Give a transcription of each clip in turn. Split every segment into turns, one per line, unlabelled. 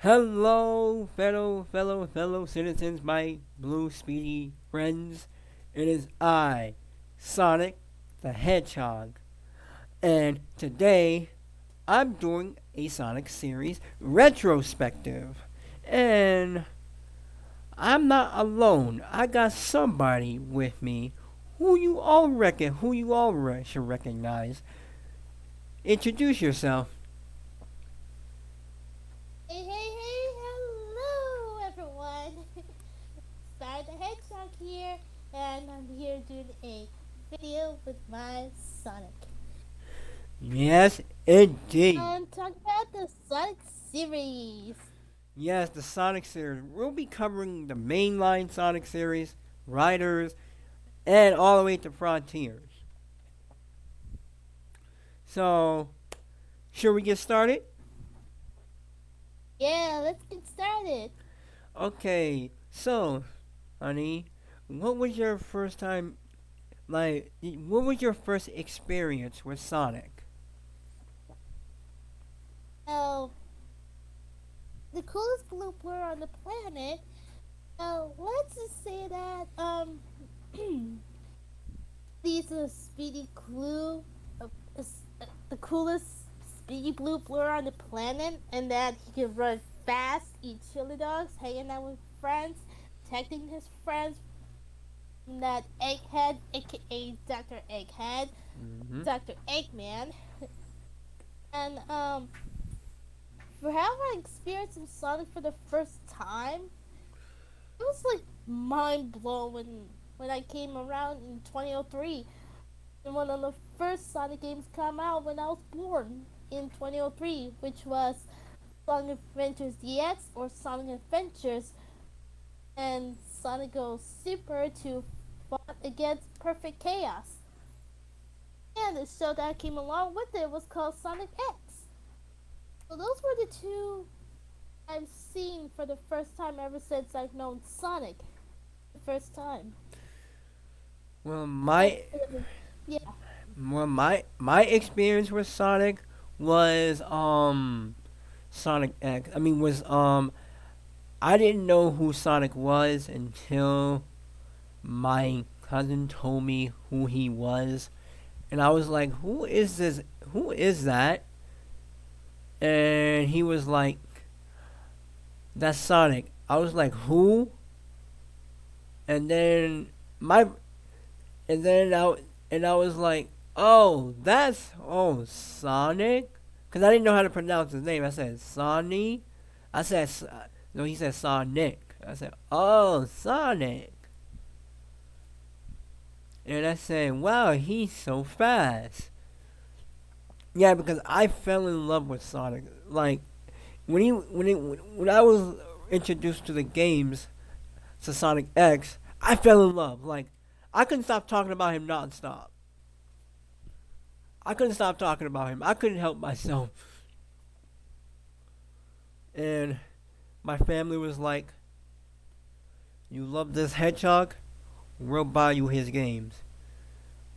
Hello, fellow citizens, my blue speedy friends. It is I, Sonic the Hedgehog, and today I'm doing a Sonic series retrospective. And I'm not alone. I got somebody with me who you all should recognize. Introduce yourself.
Hey, hello everyone. Star the Hedgehog here, and I'm here doing a video with my Sonic.
Yes, indeed.
I'm talking about the Sonic series.
Yes, the Sonic series. We'll be covering the mainline Sonic series, Riders, and all the way to Frontiers. So, should we get started?
Yeah, let's get started.
Okay, so, honey, what was your first time, what was your first experience with Sonic?
Oh, the coolest blue blur on the planet. Let's just say that he's a speedy clue, the coolest speedy blue blur on the planet, and that he can run fast, eat chili dogs, hanging out with friends, protecting his friends from that Egghead, aka Dr. Egghead,
Mm-hmm.
Dr. Eggman, and for how I experienced Sonic for the first time, it was like mind blowing when I came around in 2003. And one of the first Sonic games come out when I was born in 2003, which was Sonic Adventures DX or Sonic Adventures, and Sonic goes super to fought against Perfect Chaos. And the show that came along with it was called Sonic X. So those were the two I've seen for the first time ever since I've known Sonic. The first time.
Well,
And
my
yeah.
my experience with Sonic was Sonic X. I didn't know who Sonic was until my cousin told me who he was, and I was like, "Who is this? Who is that?" And he was like, "That's Sonic." I was like, "Who?" And then my and then I was like, Sonic," because I didn't know how to pronounce his name. I said Sonny. I said no. He said Sonic. I said, "Oh, Sonic." And I said, "Wow, he's so fast." Yeah, because I fell in love with Sonic. Like when I was introduced to the games to Sonic X, I fell in love. Like I couldn't stop talking about him nonstop. I couldn't stop talking about him. I couldn't help myself. And my family was like, "You love this hedgehog? We'll buy you his games."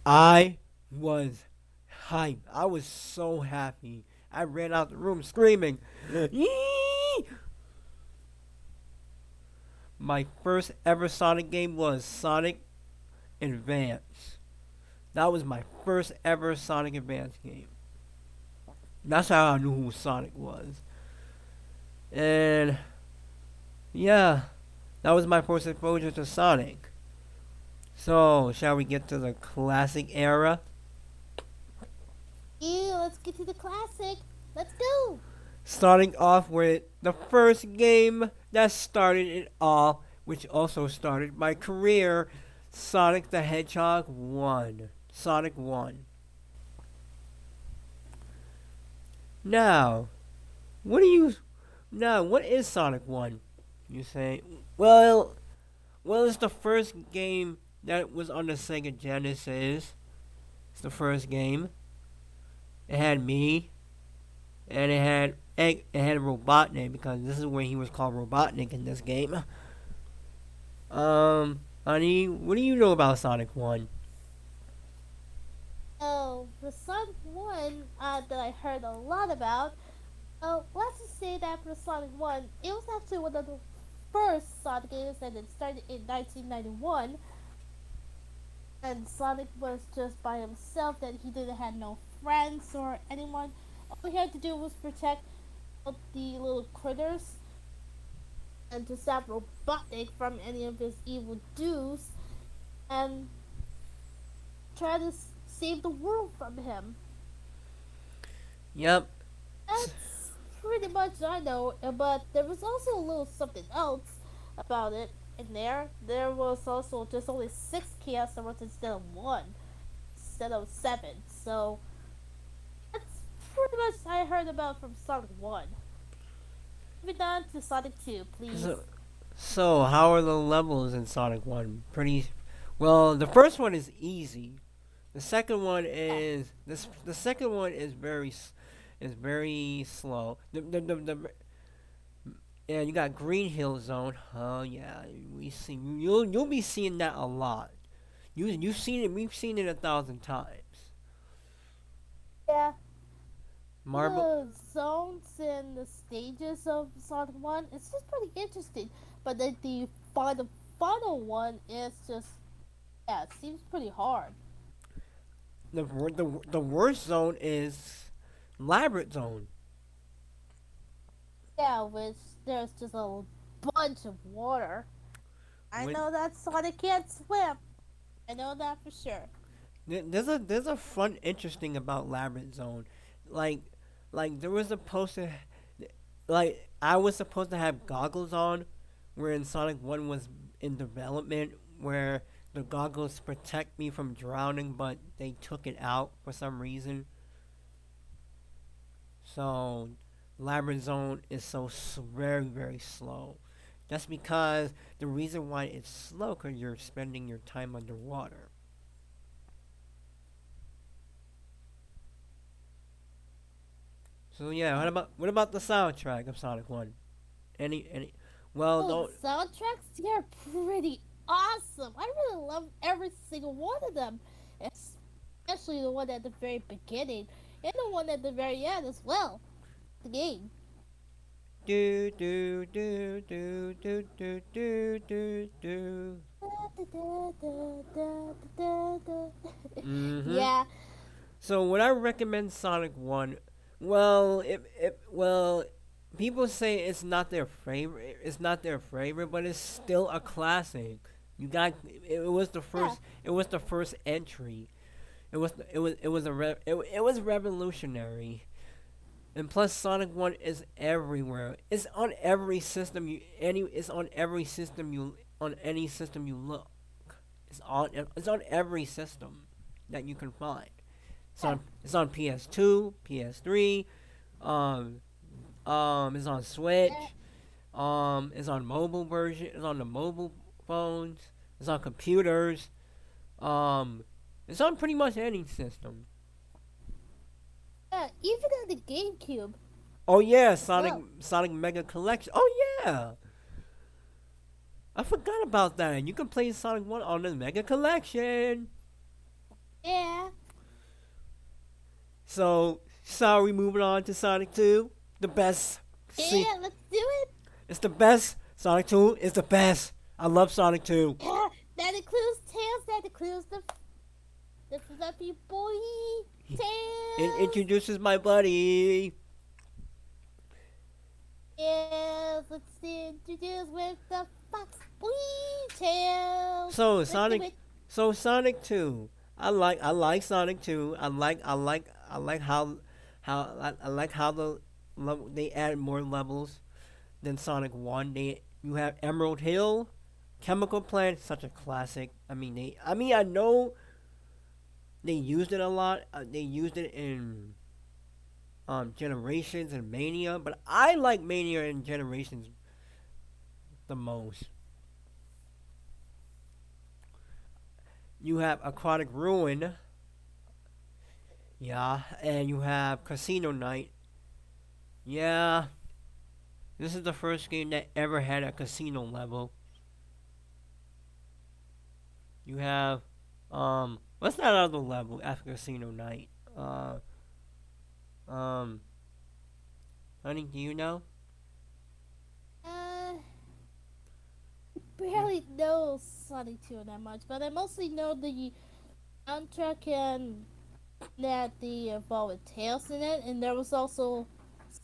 I was hyped. I was so happy. I ran out the room screaming. Yee! My first ever Sonic game was Sonic Advance. That was my first ever Sonic Advance game. That's how I knew who Sonic was. And yeah, that was my first exposure to Sonic. So, shall we get to the classic era?
Yeah, let's get to the classic. Let's go.
Starting off with the first game that started it all, which also started my career, Sonic the Hedgehog 1. Sonic 1. Now, what do you what is Sonic 1? You say, well, it's the first game that was on the Sega Genesis. It's the first game. It had me, and it had Robotnik because this is when he was called Robotnik in this game. Honey, what do you know about Sonic 1?
Oh, the Sonic one that I heard a lot about. Let's just say named after Sonic 1. It was actually one of the first Sonic games and it started in 1991. And Sonic was just by himself, that he didn't have no friends or anyone. All he had to do was protect all the little critters and to stop Robotnik from any of his evil do's and try to save the world from him.
Yep.
That's pretty much I know, but there was also a little something else about it in there. There was also just only six Chaos Emeralds instead of one, instead of seven. So that's pretty much I heard about from Sonic 1. Moving on to Sonic 2, please.
So, so how are the levels in Sonic One? Pretty. Well, the first one is easy. The second one
Yeah,
is this. The second one is is very slow. Yeah, you got Green Hill Zone. Oh yeah, we see you'll be seeing that a lot. You've seen it. We've seen it 1,000 times.
yeah.
Marble.
The zones and the stages of Sonic 1, it's just pretty interesting. But then the final one is just, yeah, it seems pretty hard.
The worst zone is Labyrinth Zone.
Yeah, which there's just a bunch of water. I
When
know that Sonic can't swim. I know that for sure.
there's a fun interesting about Labyrinth Zone, like there was supposed to I was supposed to have goggles on, where in Sonic One was in development, where the goggles protect me from drowning, but they took it out for some reason. So Labyrinth Zone is very very slow. That's because the reason why it's slow, because you're spending your time underwater. So yeah, what about the soundtrack of Sonic One? Any? Well,
Oh, the
don't.
soundtracks, they're pretty awesome. I really love every single one of them. Especially the one at the very beginning. And the one at the very end as well. The game.
Do do do do do do do do do. Mhm.
Yeah,
So would I recommend Sonic One? Well, well, people say it's not their favorite. It's not their favorite, but it's still a classic. You got it was the
yeah,
first. It was the first entry. It was revolutionary. And plus, Sonic One is everywhere. It's on every system It's on every system you on any system you look. It's on every system that you can find.
yeah.
It's on PS2, PS3, um it's on
Eh,
Switch, it's on mobile version, it's on the mobile phones, it's on computers, um it's on pretty much any system.
yeah, even on the GameCube
Oh yeah,
as well.
Sonic Mega Collection. Oh yeah. I forgot about that. You can play Sonic 1 on the Mega Collection.
Yeah,
So, sorry, moving on to Sonic 2. The best. See,
yeah, let's do it.
it's the best. Sonic 2 is the best. I love Sonic 2.
Yeah, that includes Tails, that includes the fluffy boy
It
Tails.
introduces my buddy.
Yes, let's introduce with the fox boy Tails.
So,
Let's do
Sonic
it.
so Sonic 2. I like Sonic 2. I like how I like how they added more levels than Sonic 1. You have Emerald Hill, Chemical Plant, such a classic. I know they used it a lot. They used it in Generations and Mania, but I like Mania and Generations the most. You have Aquatic Ruin, yeah, and you have Casino Night. Yeah, this is the first game that ever had a casino level. You have what's that other level after Casino Night? Um, honey, do you know? Yeah.
barely know Sonic 2 that much, but I mostly know the soundtrack and that the involved with Tails in it, and there was also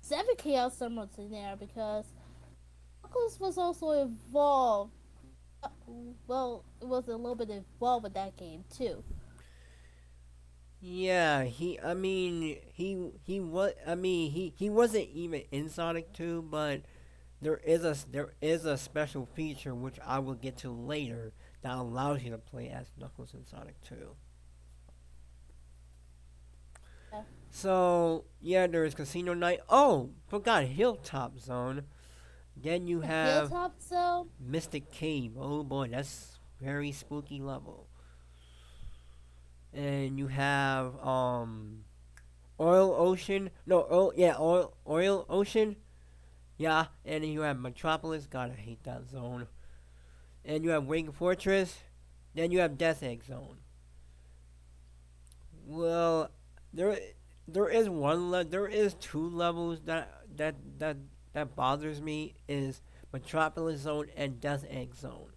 7 Chaos Emeralds in there because Knuckles was also involved. Well, it was a little bit involved with that game too.
Yeah, he was. He wasn't even in Sonic 2, but there is a special feature which I will get to later that allows you to play as Knuckles in Sonic 2.
Yeah.
So yeah, there is Casino Night. Oh, forgot Hilltop Zone. Then you
The
have
Hilltop Zone.
Mystic Cave. Oh boy, that's very spooky level. And you have Oil Ocean. No, Oil Ocean. Yeah, and then you have Metropolis. God, I hate that zone. And you have Wing Fortress. Then you have Death Egg Zone. Well, there there is two levels that bothers me is Metropolis Zone and Death Egg Zone.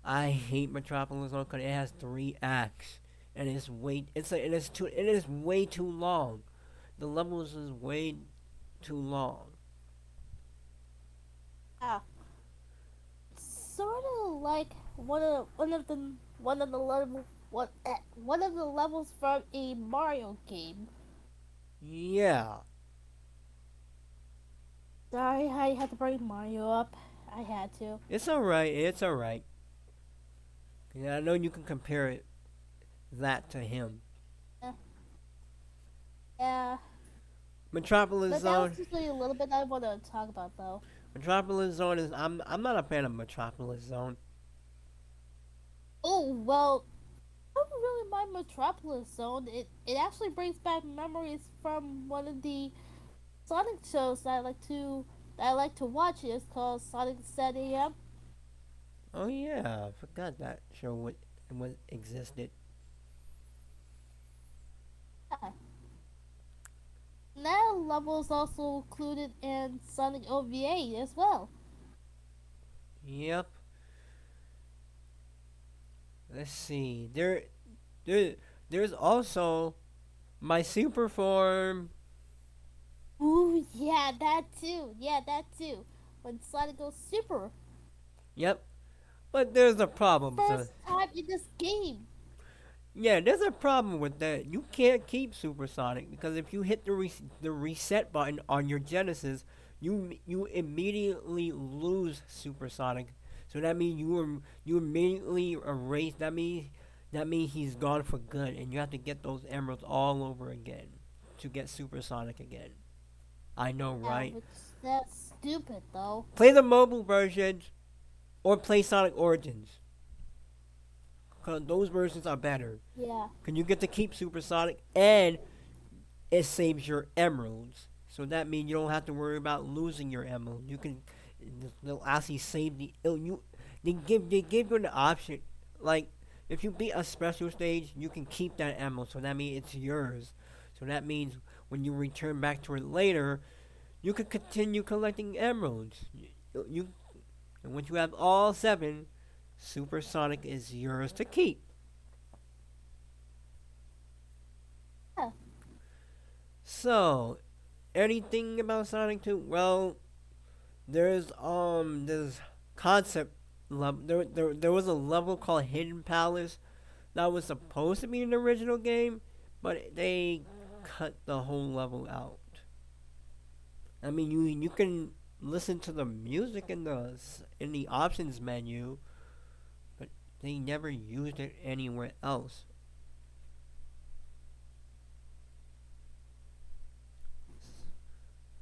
I hate Metropolis Zone because it has 3 acts and it is way too long. The levels is way too long.
Yeah, sort of like one of the levels from a Mario game.
Yeah,
Sorry, I had to bring Mario up. I had to.
it's alright. It's alright. Yeah, I know you can compare that to him.
Eh, yeah,
Metropolis
but that was
Zone.
just really a little bit I want to talk about though.
Metropolis Zone is I'm not a fan of Metropolis Zone.
Oh well, I don't really mind Metropolis Zone. It actually brings back memories from one of the Sonic shows that I like to watch. It's called Sonic 7 AM.
Oh yeah, I forgot that show what existed.
Yeah. And that level is also included in Sonic OVA as well.
Yep. Let's see. There there's also my super form.
Ooh, yeah, that too. Yeah, that too. When Sonic goes super.
Yep. But there's a problem. So
First time in this game.
yeah, there's a problem with that. You can't keep supersonic because if you hit the reset button on your Genesis, you immediately lose supersonic. So that means you immediately erase. That means he's gone for good, and you have to get those emeralds all over again to get supersonic again. I know,
Yeah,
right?
which that's stupid though.
Play the mobile version or play Sonic Origins. Cause those versions are better.
Yeah.
Can you get to keep supersonic and it saves your emeralds. So that means you don't have to worry about losing your emerald. You can they'll actually save they give you an option like if you beat a special stage, you can keep that emerald. So that means it's yours. So that means when you return back to it later, you can continue collecting emeralds. You and once you have all 7, supersonic is yours to keep.
Yeah.
So, anything about Sonic 2? Well, there's concept level. There was a level called Hidden Palace that was supposed to be in the original game, but they cut the whole level out. I mean, you can listen to the music in the options menu, but they never used it anywhere else.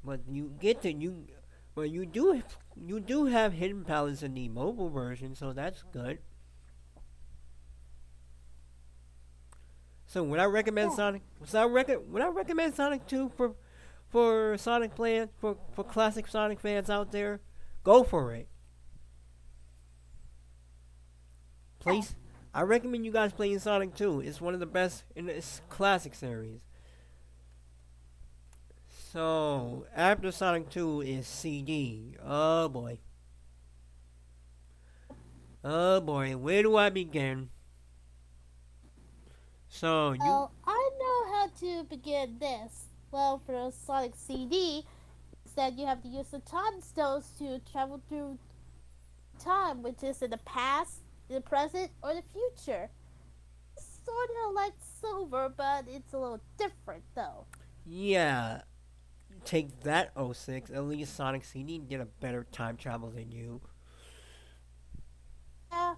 But you get to you, but you do have Hidden Palace in the mobile version, so that's good. So would I recommend
Yeah.
Sonic? Would I recommend Sonic 2 for Sonic fans for classic Sonic fans out there? Go for it.
Yeah.
Please, I recommend you guys playing Sonic 2. It's one of the best in this classic series. So after Sonic 2 is CD. Oh boy. Oh boy, where do I begin? So you,
Well, I know how to begin this. Well, for a Sonic CD, instead you have to use the time stones to travel through time, which is in the past, the present, or the future. It's sort of like Silver, but it's a little different though.
yeah, take that 06. At least Sonic CD did a better time travel than you.
Yeah,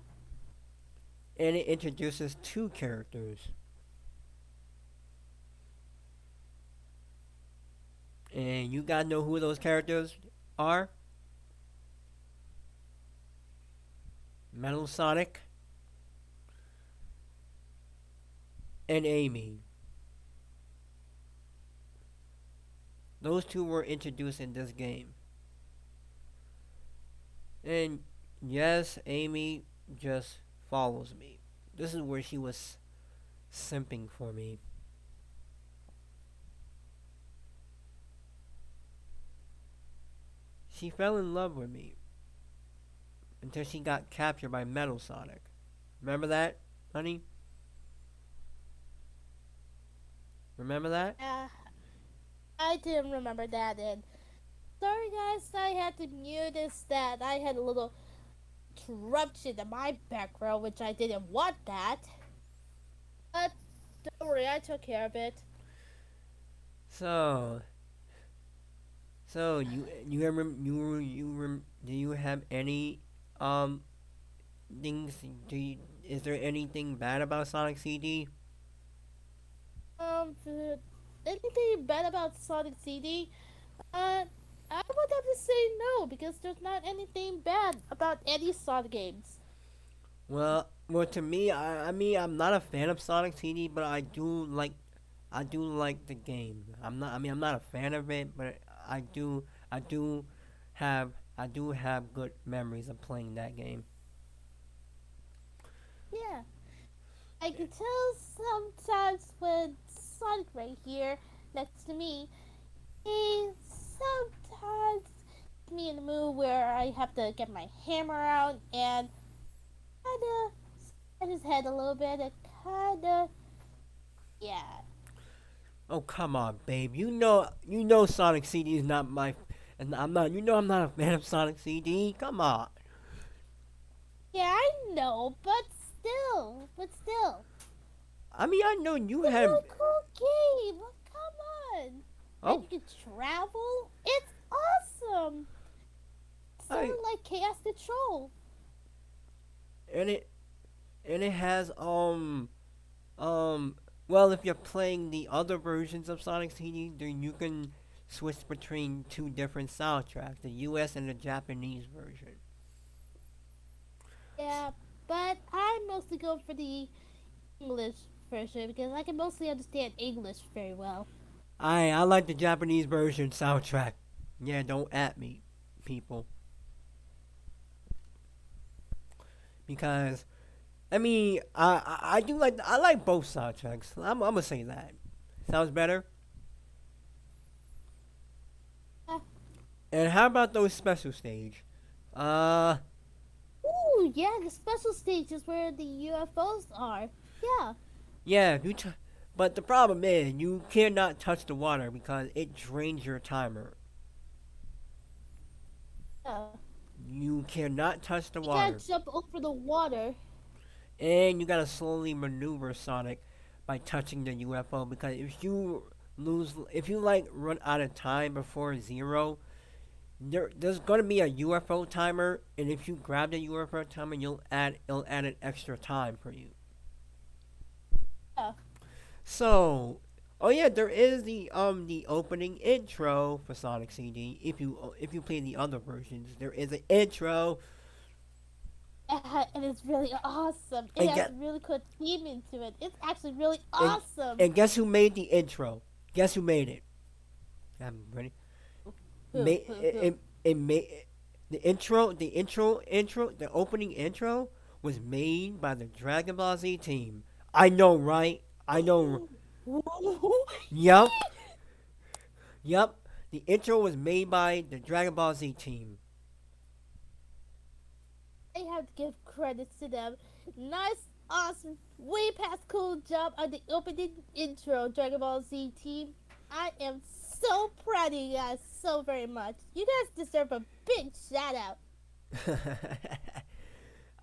And it introduces two characters. And you gotta know who those characters are. Metal Sonic and Amy. Those two were introduced in this game. And yes, Amy just follows me. This is where she was simping for me. She fell in love with me until she got captured by Metal Sonic. Remember that, honey? Remember that?
yeah, I didn't remember that. And sorry, guys, I had to mute this. That I had a little interruption in my background, which I didn't want that. But don't worry, I took care of it.
So, so do you have any um things? Is there anything bad about Sonic CD?
For anything bad about Sonic CD? Uh, I would have to say no because there's not anything bad about any Sonic games.
Well, to me, I mean, I'm not a fan of Sonic CD, but I do like the game. I'm not a fan of it, but I do I do have good memories of playing that game.
Yeah, I can tell sometimes when Sonic right here next to me, he sometimes gets me in the mood where I have to get my hammer out and kinda scratch his head a little bit and kinda, yeah.
Oh come on, babe. You know Sonic CD is not my, and I'm not. You know I'm not a fan of Sonic CD. Come on.
Yeah, I know, but still.
I mean, I know you
It's a
have.
really cool game. Oh, come on. And
Oh,
you can travel. It's awesome. It's sort
I
of like Chaos Control.
and it has well, if you're playing the other versions of Sonic CD, then you can switch between two different soundtracks, the US and the Japanese version.
Yeah, but I mostly go for the English version because I can mostly understand English very well.
I like the Japanese version soundtrack. Yeah, don't at me, people, because I mean, I do like I like both soundtracks. I'm gonna say that. Sounds better.
Uh,
And how about those special stage? Uh,
Ooh, yeah, the special stage is where the UFOs are. Yeah,
yeah, but the problem is you cannot touch the water because it drains your timer.
yeah.
You cannot touch the
You can't
water,
jump over the water.
and you gotta slowly maneuver Sonic by touching the UFO because if you like run out of time before zero, there's gonna be a UFO timer, and if you grab the UFO timer, it'll add an extra time for you.
Yeah.
So, oh yeah, there is the opening intro for Sonic CD. If you play the other versions, there is an intro.
And it's really awesome. It
And
has
get
a really cool theme into it. It's actually really
and
awesome.
and guess who made the intro? Guess who made it? I'm ready.
Who,
Made
who,
it,
who?
it, it made the opening intro was made by the Dragon Ball Z team. I know, right? I know. Yup, yup. The intro was made by the Dragon Ball Z team.
I have to give credits to them. Nice, awesome, way past cool job on the opening intro, Dragon Ball Z team. I am so proud of you guys so very much. You guys deserve a big shout out.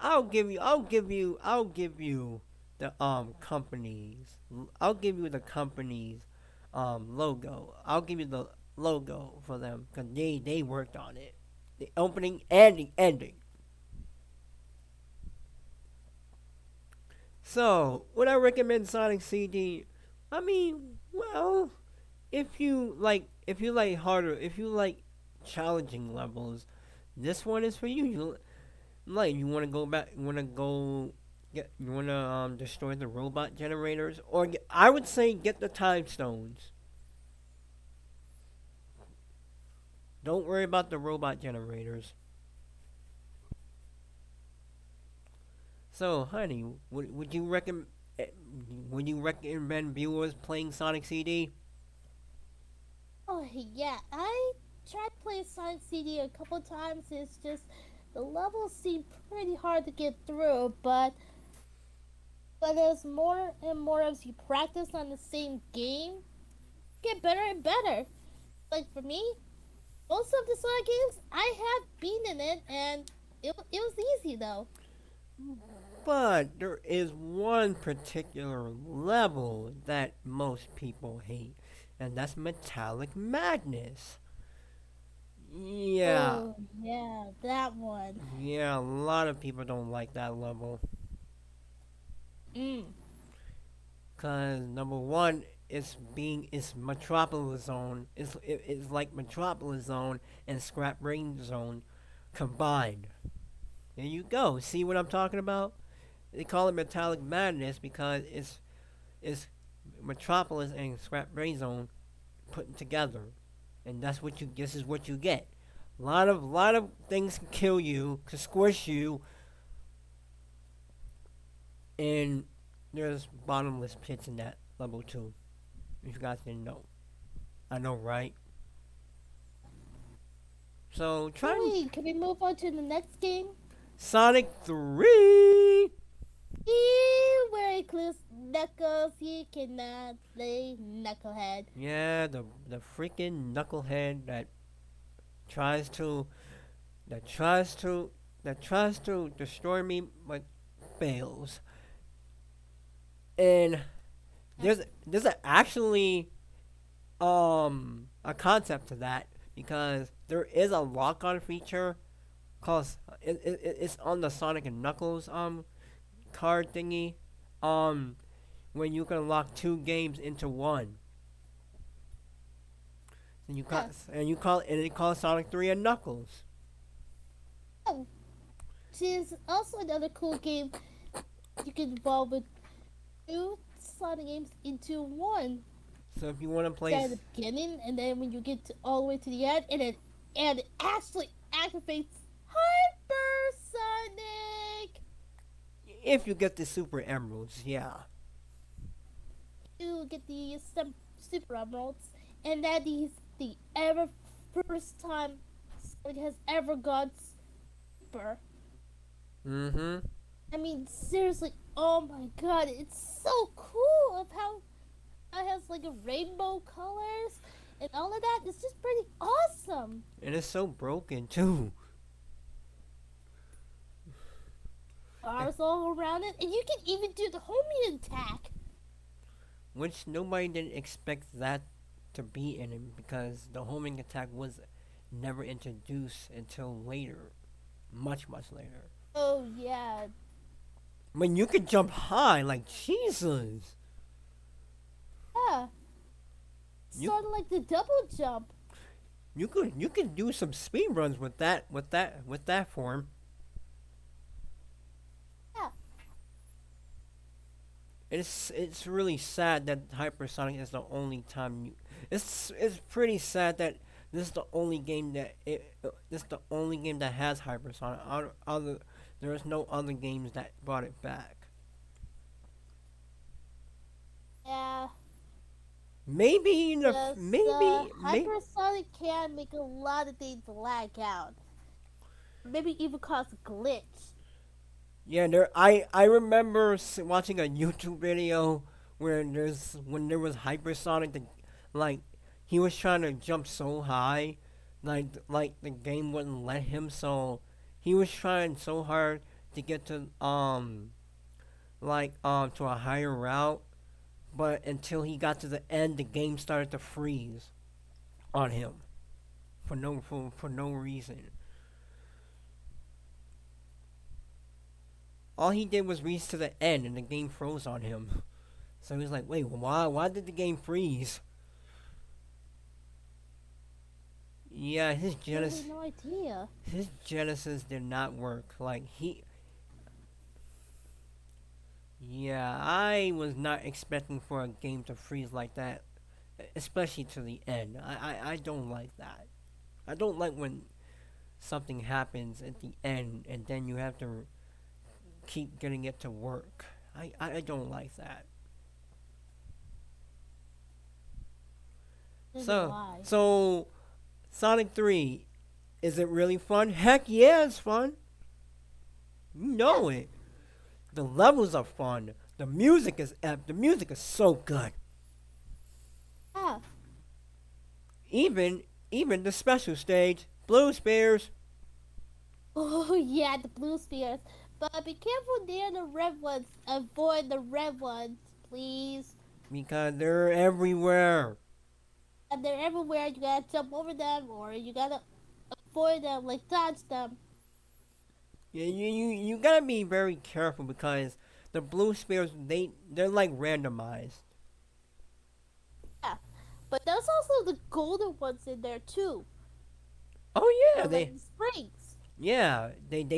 I'll give you the companies. I'll give you the company's logo. I'll give you the logo for them because they worked on it. The opening and the ending. So, would I recommend Sonic CD? I mean, well, if you like challenging levels, this one is for you. You want to go back, you want to go you want to destroy the robot generators, or I would say get the time stones. Don't worry about the robot generators. So, honey, eh, would you recommend viewers playing Sonic CD?
Oh yeah, I tried playing Sonic CD a couple times. It's just the levels seem pretty hard to get through, but as more and more as you practice on the same game, get better and better. Like for me, most of the Sonic games I have been in it, and it was easy though.
But there is one particular level that most people hate, and that's Metallic Madness. Yeah,
Oh yeah, that one.
yeah, a lot of people don't like that level.
Mm.
Cause number one, it's Metropolis Zone. It's like Metropolis Zone and Scrap Brain Zone combined. There you go. See what I'm talking about? They call it Metallic Madness because it's Metropolis and Scrap Brain Zone put together, and that's what you. This is what you get. A lot of things can kill you, can squish you, and there's bottomless pits in that level too. If you guys didn't know, I know, right? So try
Hey, can we move on to the next game?
Sonic 3.
Where includes Knuckles, you cannot play Knucklehead.
Yeah, the freaking knucklehead tries to that tries to that tries to destroy me but fails. And actually a concept to that because there is a lock on feature cause it's on the Sonic and Knuckles card thingy um when you can lock two games into one.
Yeah.
And it calls Sonic 3 and Knuckles.
Oh, which also another cool game you can involve with two Sonic games into one.
So if you want to play
Start at the beginning, and then when you get all the way to the end, and it actually activates Hyper Sonic.
if you get the Super Emeralds, yeah.
You get the some Super Emeralds, and that is the ever first time Sonic has ever got Super.
Mm-hmm.
I mean, seriously, oh my god, it's so cool of how it has like a rainbow colors and all of that. It's just pretty awesome.
And it's so broken too.
Bars all around it, and you can even do the homing attack.
Which nobody didn't expect that to be in it because the homing attack was never introduced until later. Much later.
Oh yeah,
I mean you could jump high like Jesus.
yeah.
You
Sort of like the double jump.
you could do some speed runs with that form.
Yeah,
It's really sad that Hypersonic is the only time you. It's pretty sad that this is the only game this is the only game that has Hypersonic. There's no other games that brought it back.
yeah.
Maybe in the
Yes,
maybe
hypersonic can make a lot of things lag out. Maybe even cause a glitch.
Yeah, there. I remember watching a YouTube video where when there was hypersonic, like he was trying to jump so high, like the game wouldn't let him. So he was trying so hard to get to to a higher route, but until he got to the end, the game started to freeze on him for no reason. All he did was reach to the end, and the game froze on him. So he was like, "Wait, why? Why did the game freeze?" Yeah,
I have no idea.
his Genesis did not work. Yeah, I was not expecting for a game to freeze like that, especially to the end. I don't like that. I don't like when something happens at the end and then you have to keep getting it to work. I don't like that.
Neither do
So
I.
so Sonic 3, is it really fun? Heck yeah, it's fun. You
Yeah,
know it. The levels are fun. The music is the music is so good.
yeah.
Even even the special stage, Blue Spears,
Oh yeah, the blue spears. But be careful near the red ones. Avoid the red ones, please.
because they're everywhere.
And they're everywhere. You gotta jump over them, or you gotta avoid them, like dodge them.
You gotta be very careful because the Blue Spears they're like randomized.
Yeah. But there's also the golden ones in there too.
Oh yeah,
They're like the springs.
they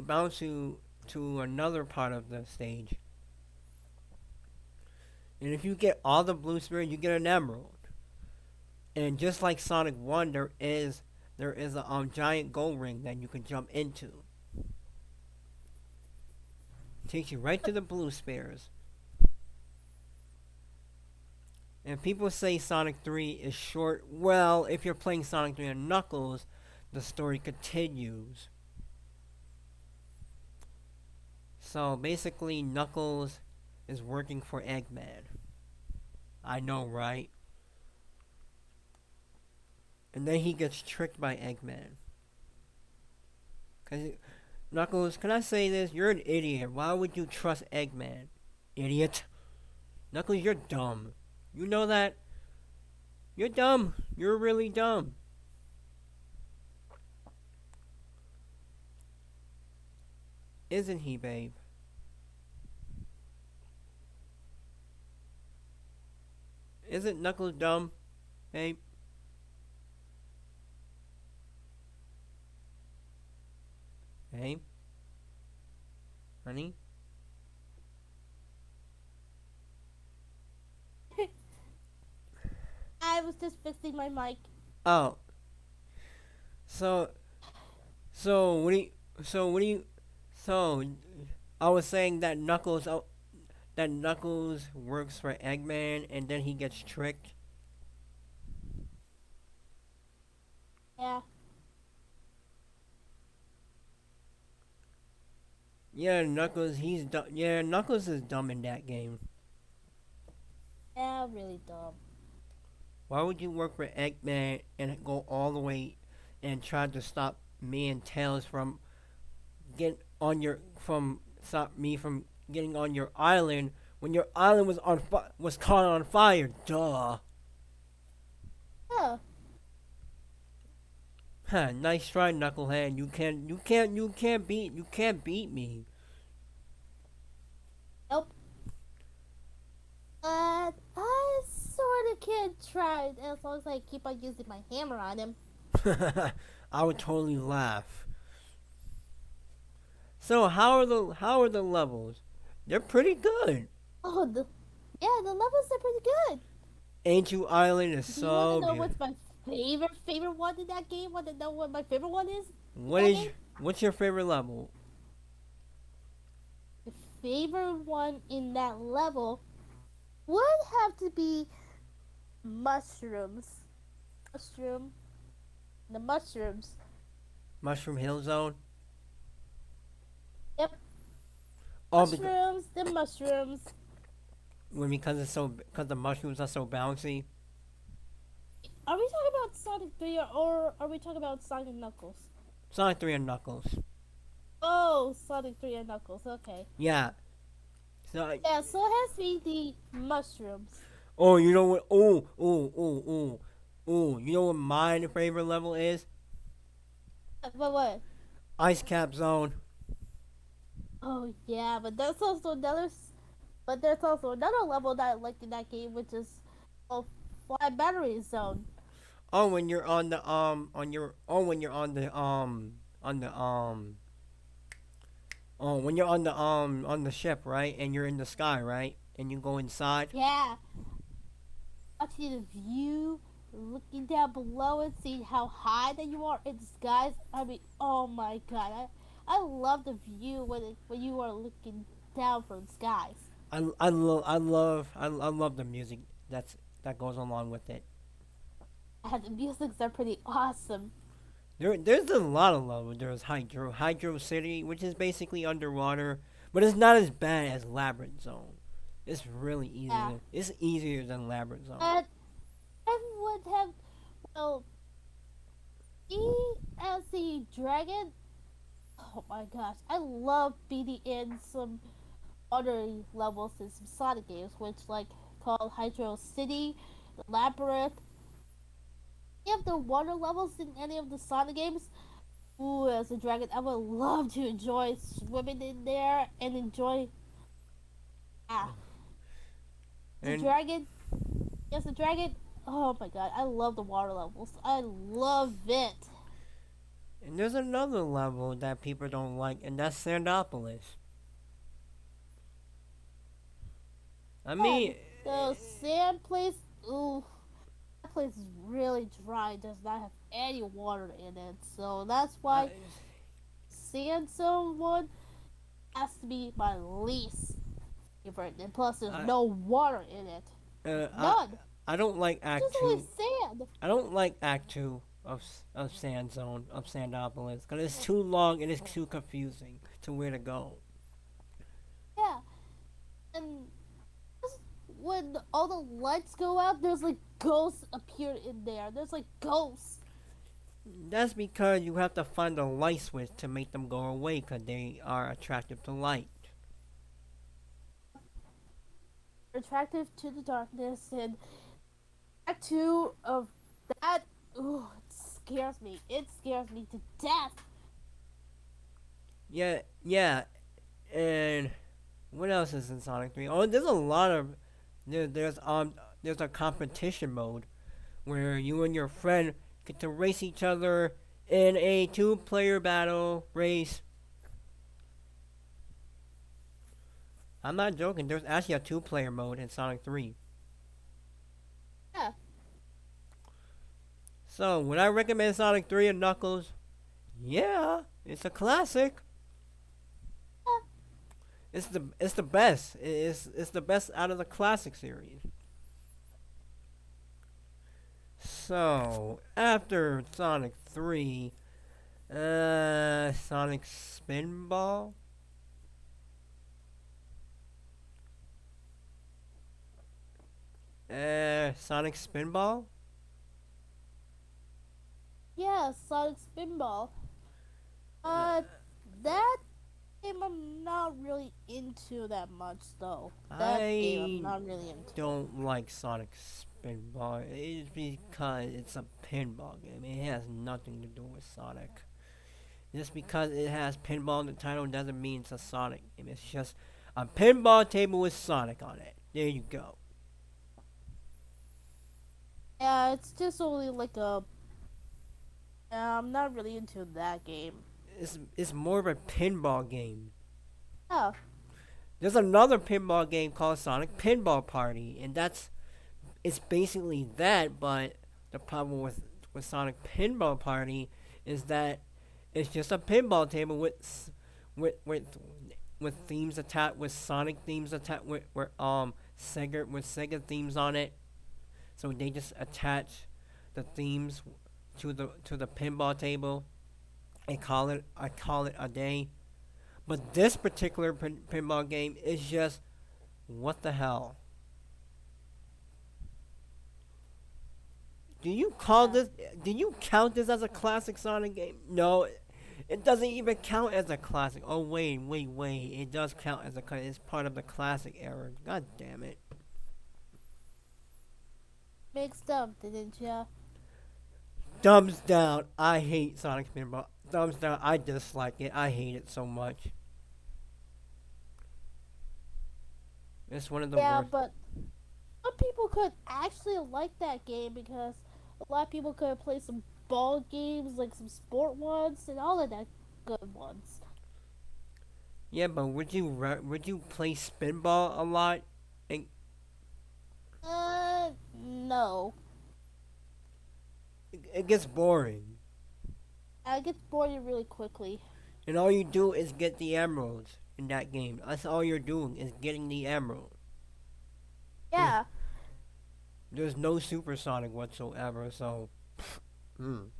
bounce you to another part of the stage. And if you get all the Blue Spears, you get an emerald. And just like Sonic 1, there is a giant gold ring that you can jump into. Takes you right to the Blue Spears. And people say Sonic 3 is short. Well, if you're playing Sonic 3 and Knuckles, the story continues. So basically, Knuckles is working for Eggman. I know, right? And then he gets tricked by Eggman. Cause Knuckles, can I say this? You're an idiot. Why would you trust Eggman? Idiot. Knuckles, you're dumb. You know that? You're dumb. You're really dumb. Isn't he, babe? Isn't Knuckles dumb, babe? Babe? Honey?
I was just fixing my mic.
Oh, so, so, what do you, so, what do you, so, I was saying that Knuckles works for Eggman and then he gets tricked.
Yeah.
Yeah, Knuckles is dumb in that game.
Yeah, really dumb.
Why would you work for Eggman and go all the way and try to stop me and Tails from get on your from stop me from getting on your island when your island was caught on fire? Duh.
Yeah.
Huh, nice try, Knucklehead. You can't beat me.
Nope. But I sort of can try as long as I keep on using my hammer on him.
I would totally laugh. So how are the levels? They're pretty good.
Oh, yeah, the levels are pretty good.
Angel Island is
Do you want to
so
know
beautiful.
what's my favorite one in that game? Want to know what my favorite one is in
What
that
is
game?
what's your favorite level?
The favorite one in that level would have to be mushrooms. Mushroom. The mushrooms.
Mushroom Hill Zone.
Yep,
Oh,
mushrooms, the mushrooms.
because because the mushrooms are so bouncy.
Are we talking about Sonic 3 or are we talking about Sonic and Knuckles?
Sonic 3 and Knuckles.
Oh, Sonic 3 and Knuckles, okay.
Yeah. So,
Yeah, so it has to be the mushrooms.
oh, you know what? Oh. You know what my favorite level is?
But what?
Ice Cap Zone.
Oh yeah, but there's also but there's also another level that I like in that game, which is a fly battery zone.
Oh, when you're on the when you're on the when you're on the ship, right? And you're in the sky, right? And you go inside.
Yeah, watching the view, looking down below and seeing how high that you are in the skies. I mean, oh my god, I love the view when you are looking down from the skies.
I love the music that goes along with it.
And the musics are pretty awesome.
There's a lot of levels. There's Hydro City, which is basically underwater, but it's not as bad as Labyrinth Zone. It's really easy.
Yeah,
It's easier than Labyrinth Zone.
but I would have well me as the dragon. Oh my gosh, I love beating in some other levels in some Sonic games, which like called Hydro City, Labyrinth. Any of the water levels in any of the Sonic games. Ooh, as a dragon, I would love to enjoy swimming in there and enjoy. Ah, the
And
dragon. Yes, the dragon. Oh my god, I love the water levels. I love it.
and there's another level that people don't like, and that's Sandopolis. I
And
mean,
the sand place. Ooh, that place is really dry. Does not have any water in it. So that's
I,
why Sandstone one has to be my least favorite. And plus, there's
I,
no water in it.
uh, I,
None.
I don't like
It's
Act
just only
Two.
sand.
I don't like Act Two of Sand Zone of Sandopolis because it's too long and it's too confusing to where to go.
Yeah. And when all the lights go out, there's like ghosts appear in there. There's like ghosts.
That's because you have to find a light switch to make them go away because they are attractive to light.
Attractive to the darkness. And Act 2 of that, ooh, it scares me. It scares me to death.
Yeah, and what else is in Sonic 3? Oh, there's a lot of there's a competition mode where you and your friend get to race each other in a two-player battle race. I'm not joking. There's actually a two-player mode in Sonic 3.
Yeah.
So, would I recommend Sonic 3 and Knuckles? Yeah, it's a classic. It's the best. It's the best out of the classic series. So after Sonic 3, Sonic Spinball. Sonic Spinball.
Yeah, Sonic Spinball. Uh, that game I'm not really into that much though. That game I'm
I
not really into.
don't like Sonic Spinball. It's because it's a pinball game. It has nothing to do with Sonic. Just because it has pinball in the title doesn't mean it's a Sonic game. It's just a pinball table with Sonic on it. There you go.
Yeah, it's just only like a. I'm not really into that game.
It's more of a pinball game.
Yeah,
There's another pinball game called Sonic Pinball Party, and it's basically that. But the problem with Sonic Pinball Party is that it's just a pinball table with with with themes attached, with Sonic themes attached, with Sega themes on it. So they just attach the themes to the pinball table and call it a day. But this particular pinball game is just what the hell. Do you call
Yeah.
this? Do you count this as a classic Sonic game? No, it doesn't even count as a classic. Oh wait! It does count as a. It's part of the classic era. God damn it!
Mixed up, didn't ya?
Thumbs down. I hate Sonic Pinball. Thumbs down. I dislike it. I hate it so much. It's one of the
Yeah,
worst.
but some people could actually like that game because a lot of people could play some ball games, like some sport ones, and all of that good ones.
Yeah, but would you play Spinball a lot? And
No.
it gets boring.
I get bored really quickly.
And all you do is get the emeralds in that game. That's all you're doing is getting the emerald. There's
Yeah.
there's no supersonic whatsoever. So, mm.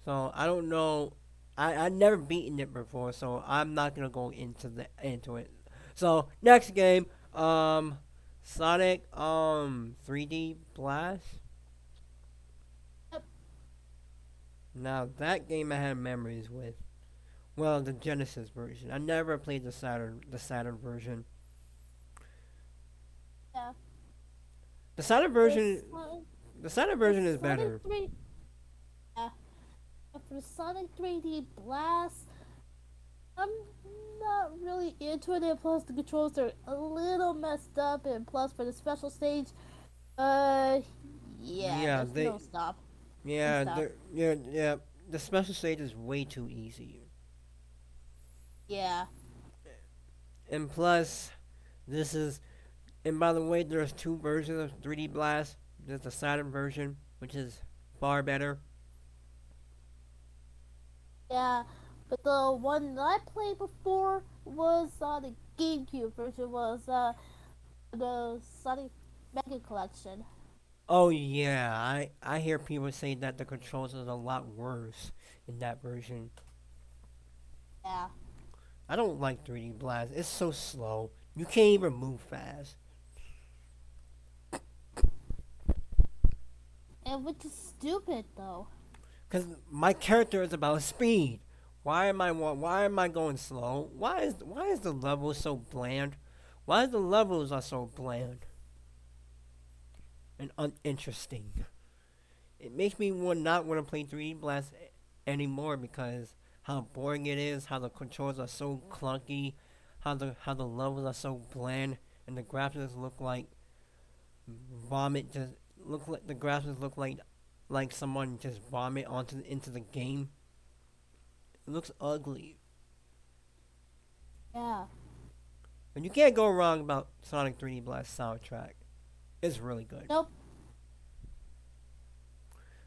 So I don't know. I never beaten it before, so I'm not gonna go into it. So next game, Sonic 3D Blast.
Yep.
Now that game I have memories with. Well, the Genesis version. I never played the Saturn version.
Yeah.
The Saturn
For
version the Saturn
for
version is
Sonic
better.
3, yeah. For Sonic 3D Blast, I'm not really into it. And plus, the controls are a little messed up. And plus, for the special stage, uh, yeah,
Yeah,
there's no stop. And
yeah,
stop.
yeah. The special stage is way too easy.
Yeah.
And plus, this is and by the way, there's two versions of 3D Blast. There's the Saturn version, which is far better.
Yeah, but the one that I played before was the GameCube version. Was the Sonic Mega Collection.
Oh yeah, I hear people say that the controls is a lot worse in that version.
Yeah,
I don't like 3D Blast. It's so slow. You can't even move fast.
and which is stupid though.
Cause my character is about speed. Why am I going slow? Why is the level so bland? Why the levels are so bland and uninteresting? It makes me not want to play 3D Blast anymore because how boring it is, how the controls are so clunky, how the levels are so bland, and the graphics look like vomit. Just look like the graphics look like someone just vomit into the game. It looks ugly,
Yeah.
and you can't go wrong about Sonic 3D Blast soundtrack. It's really good.
Nope.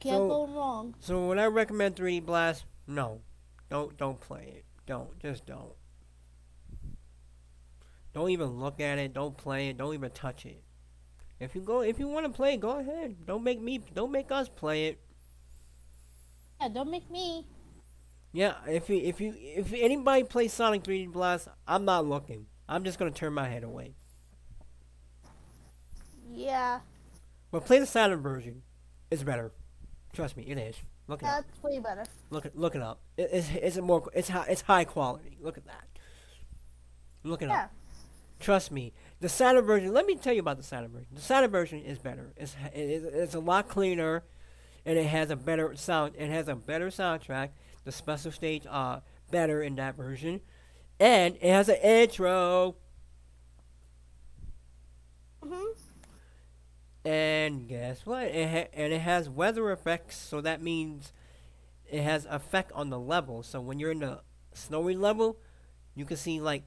Can't
So
go wrong.
so would I recommend 3D Blast? No, don't play it. Don't. Don't even look at it. Don't play it. Don't even touch it. If you want to play, go ahead. Don't make us play it.
Yeah, don't make me.
Yeah, if anybody plays Sonic 3D Blast, I'm not looking. I'm just gonna turn my head away.
Yeah,
But play the Saturn version. It's better. Trust me, it is. Look it up.
that's way better.
Look it up. It's high quality. Look at that. Look it up.
Yeah.
Trust me. The Saturn version. Let me tell you about the Saturn version. The Saturn version is better. It's a lot cleaner, and it has a better sound. It has a better soundtrack. The special stage are better in that version, and it has an intro.
Mhm.
And guess what? And it has weather effects, so that means it has effect on the level. So when you're in the snowy level, you can see like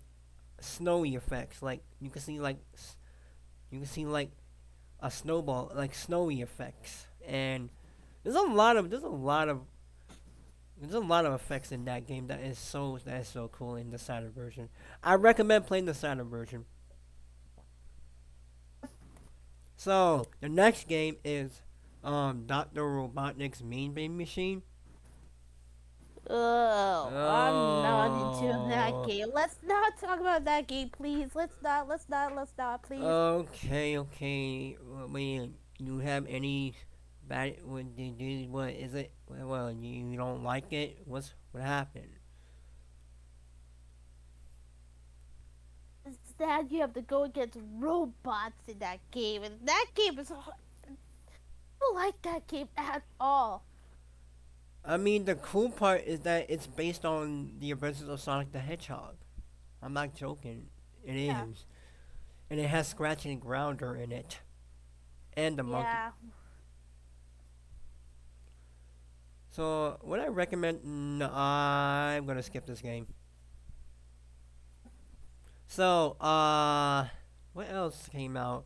snowy effects. Like you can see like a snowball, like snowy effects. And there's a lot of effects in that game that is so cool in the Saturn version. I recommend playing the Saturn version. So the next game is Doctor Robotnik's Mean Bean Machine.
Oh, I'm not into that
Oh.
game. Let's not talk about that game, please. Let's not, please.
Okay, okay. Wait, you have any bad? What is it? Well, you don't like it? What happened?
Instead, you have to go against robots in that game, and that game is. I don't like that game at all.
I mean, the cool part is that it's based on the adventures of Sonic the Hedgehog. I'm not joking. It
Yeah,
is, and it has Scratch and Grounder in it, and the monkey.
yeah,
So, would I recommend? No, I'm gonna skip this game. So, what else came out?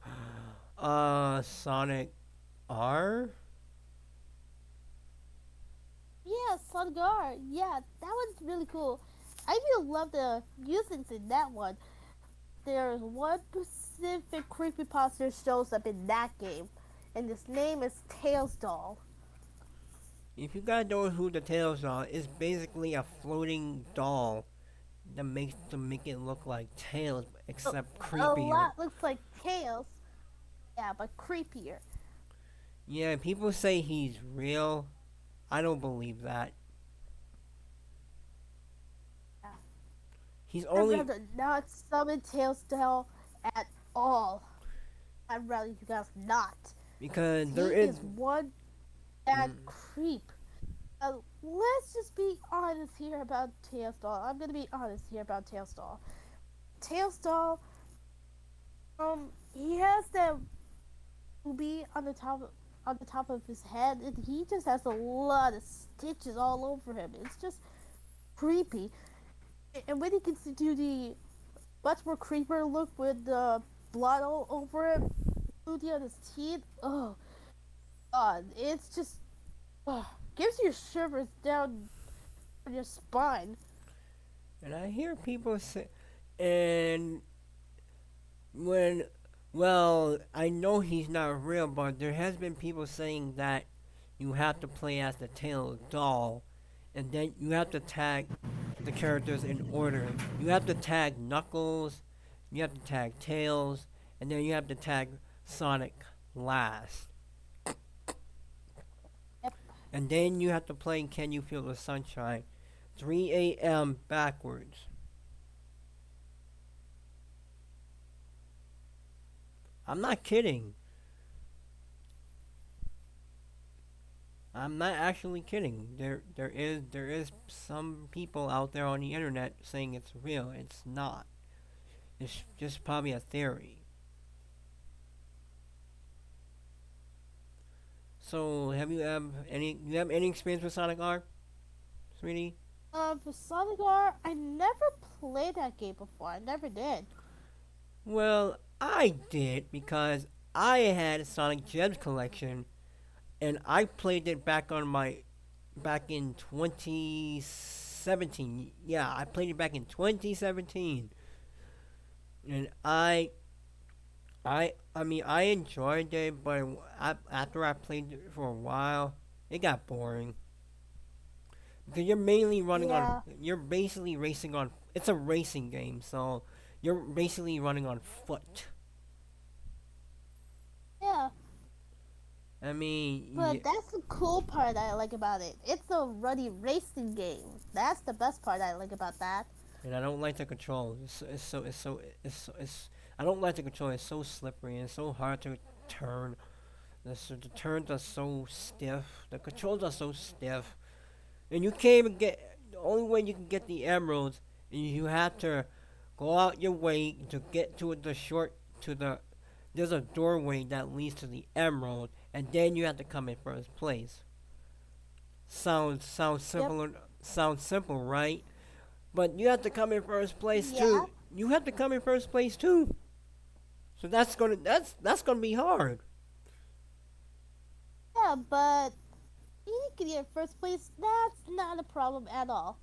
Sonic R.
yeah. Sungar. Yeah, that one's really cool. I really love the musings in that one. There's one specific creepypasta shows up in that game, and his name is Tails Doll.
If you guys know who the Tails are, it's basically a floating doll that makes to make it look like Tails,
A,
except
a
creepier.
lot looks like Tails, yeah, but creepier.
Yeah, people say he's real. I don't believe that.
Yeah.
He's
I'd
only
rather not summon Tails Doll at all. I'd rather you guys not.
because
He
there is.
is one bad
Mm,
creep. Let's just be honest here about Tails Doll. I'm gonna be honest here about Tails Doll. Tails Doll, he has that ruby on the top of his head, and he just has a lot of stitches all over him. It's just creepy. And when he gets to do the much more creeper look with the blood all over him, including on his teeth, oh god, it's just gives you shivers down your spine.
and I hear people say, and when, well, I know he's not real, but there has been people saying that you have to play as the Tails doll, and then you have to tag the characters in order. You have to tag Knuckles, you have to tag Tails, and then you have to tag Sonic last.
Yep.
And then you have to play Can You Feel the Sunshine 3 a.m. backwards. I'm not kidding. I'm not actually kidding. There is some people out there on the internet saying it's real. It's not. It's just probably a theory. So you have any experience with Sonic R, sweetie?
For Sonic R, I never played that game before. I never did.
Well, I did because I had a Sonic Gems collection and I played it back in 2017. Yeah, I played it back in 2017, and I enjoyed it, but after I played it for a while, it got boring because
Yeah,
you're basically racing on. It's a racing game, so you're basically running on foot.
yeah.
I mean,
But that's the cool part I like about it. It's a ruddy racing game. That's the best part I like about that.
and I don't like the controls. I don't like the control. It's so slippery and it's so hard to turn. The turns are so stiff. The controls are so stiff, and you can't even get. The only way you can get the emeralds is you have to go out your way to get to the short to the. There's a doorway that leads to the emerald, and then you have to come in first place. Sounds
Yep.
simple. Sounds simple, right? But you have to come in first place
Yeah.
too. You have to come in first place too. So that's gonna be hard.
Yeah, but you can get first place. That's not a problem at all.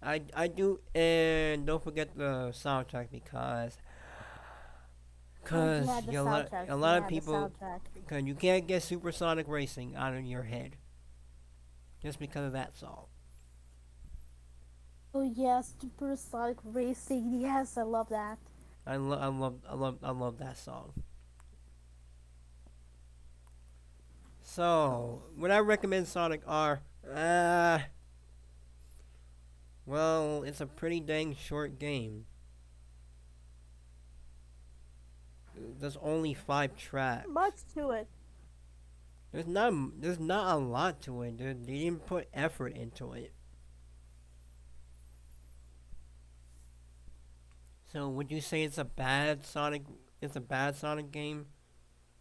I do, and don't forget the soundtrack
Oh,
because
yeah, the soundtrack.
a lot of
Yeah, the
people
soundtrack.
cause you can't get supersonic racing out of your head. just because of that song.
Oh yes, Supersonic Racing. Yes, I love that.
I love that song. So, would I recommend Sonic R? Well, it's a pretty dang short game. There's only 5 tracks.
Much to it.
There's not a lot to it. They didn't put effort into it. So, would you say it's a bad Sonic? It's a bad Sonic game?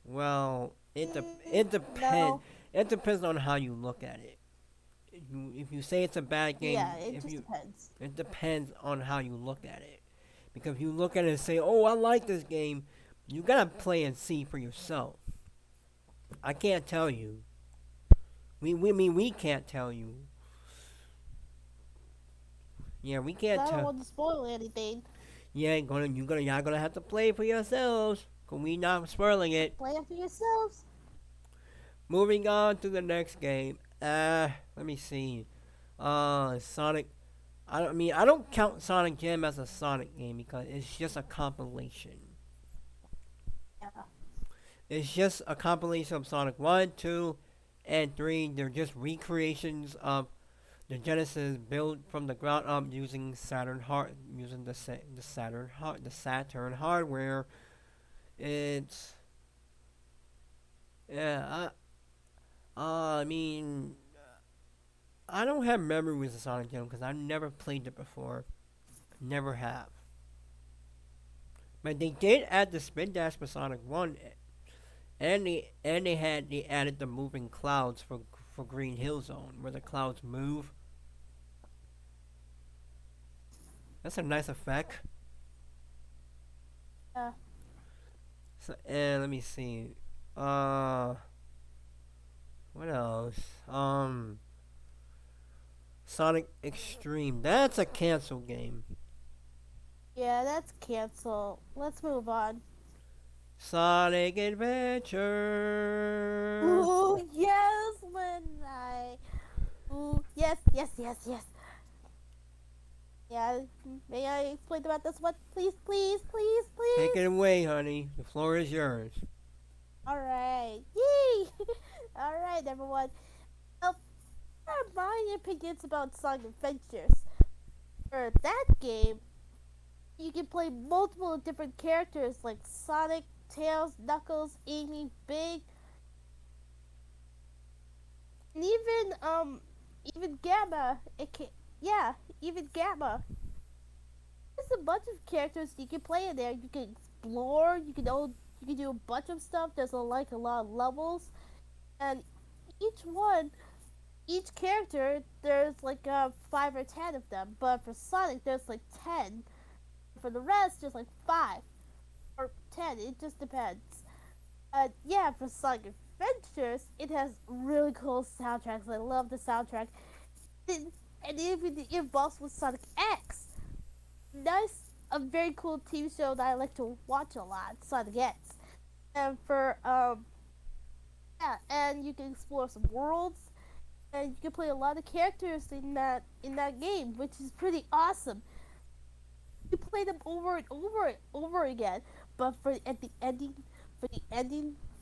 Well, it depends.
No.
It depends on how you look at it. If you say it's a bad game,
Yeah, it
if
just
you
depends.
it depends on how you look at it. Because if you look at it and say, "Oh, I like this game," you gotta play and see for yourself. I can't tell you. We can't tell you. Yeah, we can't
I don't
tell.
want to spoil anything.
Y'all gonna have to play for yourselves. Cause we not spoiling it.
Play it for yourselves.
Moving on to the next game. Let me see. Sonic. I don't count Sonic Jam as a Sonic game because it's just a compilation.
Yeah.
It's just a compilation of Sonic 1, 2, and 3. They're just recreations of the Genesis built from the ground up using the Saturn hardware. It's yeah. I mean, I don't have memory with the Sonic Jam because I've never played it before. Never have. But they did add the spin dash for Sonic One, and they added the moving clouds for Green Hill Zone where the clouds move. That's a nice effect.
Yeah.
So, and let me see. Uh, what else? Sonic Extreme. That's a cancel game.
Yeah, that's cancel. Let's move on.
Sonic Adventure.
Ooh, yes, when I. Ooh, yes, yes, yes, yes. Yeah, may I explain about this one? Please, please, please,
Take
please.
it away, honey. The floor is yours.
Alright. Yay! Alright, everyone. Well, what are my opinions about Sonic Adventures? For that game, you can play multiple different characters like Sonic, Tails, Knuckles, Amy, Big, and even Gamma. Yeah, even Gamma. There's a bunch of characters you can play in there. You can explore. You can do a bunch of stuff. There's a lot of levels, and each one, each character, there's like 5 or 10 of them. But for Sonic, there's like 10. For the rest, there's like 5 or 10. It just depends. Yeah, for Sonic Adventures, it has really cool soundtracks. I love the soundtrack. And even it involves with Sonic X. Nice, a very cool TV show that I like to watch a lot, Sonic X. And for yeah, and you can explore some worlds, and you can play a lot of characters in that game, which is pretty awesome. You play them over and over again, but for the ending,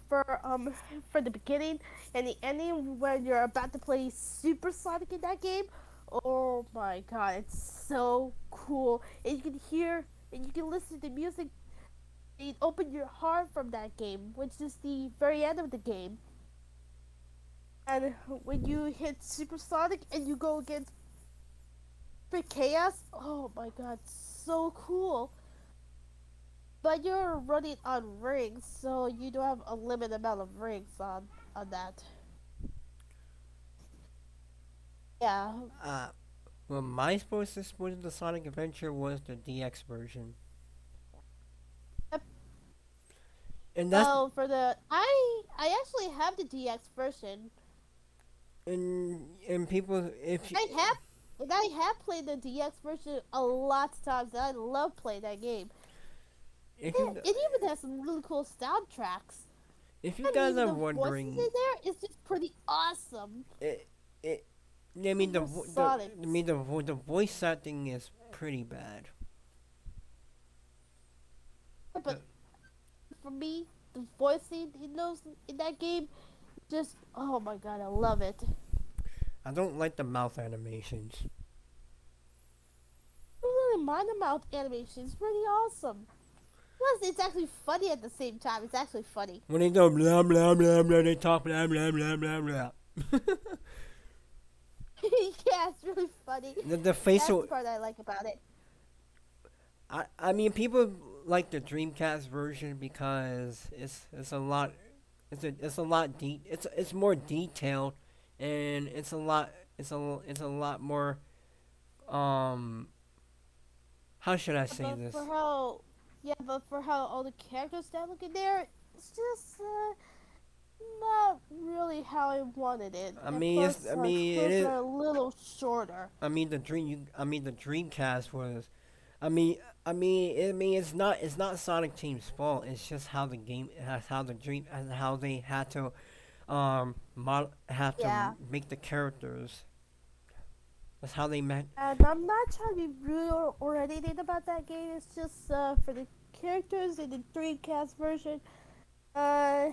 for the beginning and the ending when you're about to play Super Sonic in that game, oh my god, it's so cool. And you can hear and you can listen to music and open your heart from that game, which is the very end of the game. And when you hit Super Sonic and you go against Big Chaos, oh my god, so cool. But you're running on rings, so you don't have a limited amount of rings on that. Yeah.
Uh, well, my supposed to the Sonic Adventure was the DX version,
Yep.
and that's
Oh, for the I actually have the DX version.
and people if you,
I have and I have played the DX version a lot of times. And I love playing that game.
if you
It even has some really cool soundtracks.
if you
And
guys
even
are
the voices in
wondering,
there is just pretty awesome.
it, it I mean
for Sonics.
the voice acting is pretty bad.
Yeah,
The,
but for me, the voicing in those in that game, just oh my god, I love it.
I don't like the mouth animations.
I don't really mind the mouth animation. It's pretty awesome. Plus, it's actually funny at the same time. It's actually funny.
When they go blah blah blah blah, they talk blah blah blah blah blah.
Yeah, it's really funny.
The
That's
facial.
the part I like about it.
I mean, people like the Dreamcast version because it's a lot. It's a lot it's more detailed, and it's a lot more. Um, how should I say
But
this?
for how, yeah, but for how all the characters that look in there, it's just not really how I wanted it. And plus,
I
our
mean it
clips
is.
are a little shorter.
I mean the Dreamcast was. I mean it's not Sonic Team's fault. It's just how the game how the dream and how they had to had to
Yeah,
make the characters. That's how they met.
and I'm not trying to be rude or anything about that game. It's just for the characters in the Dreamcast version. Uh,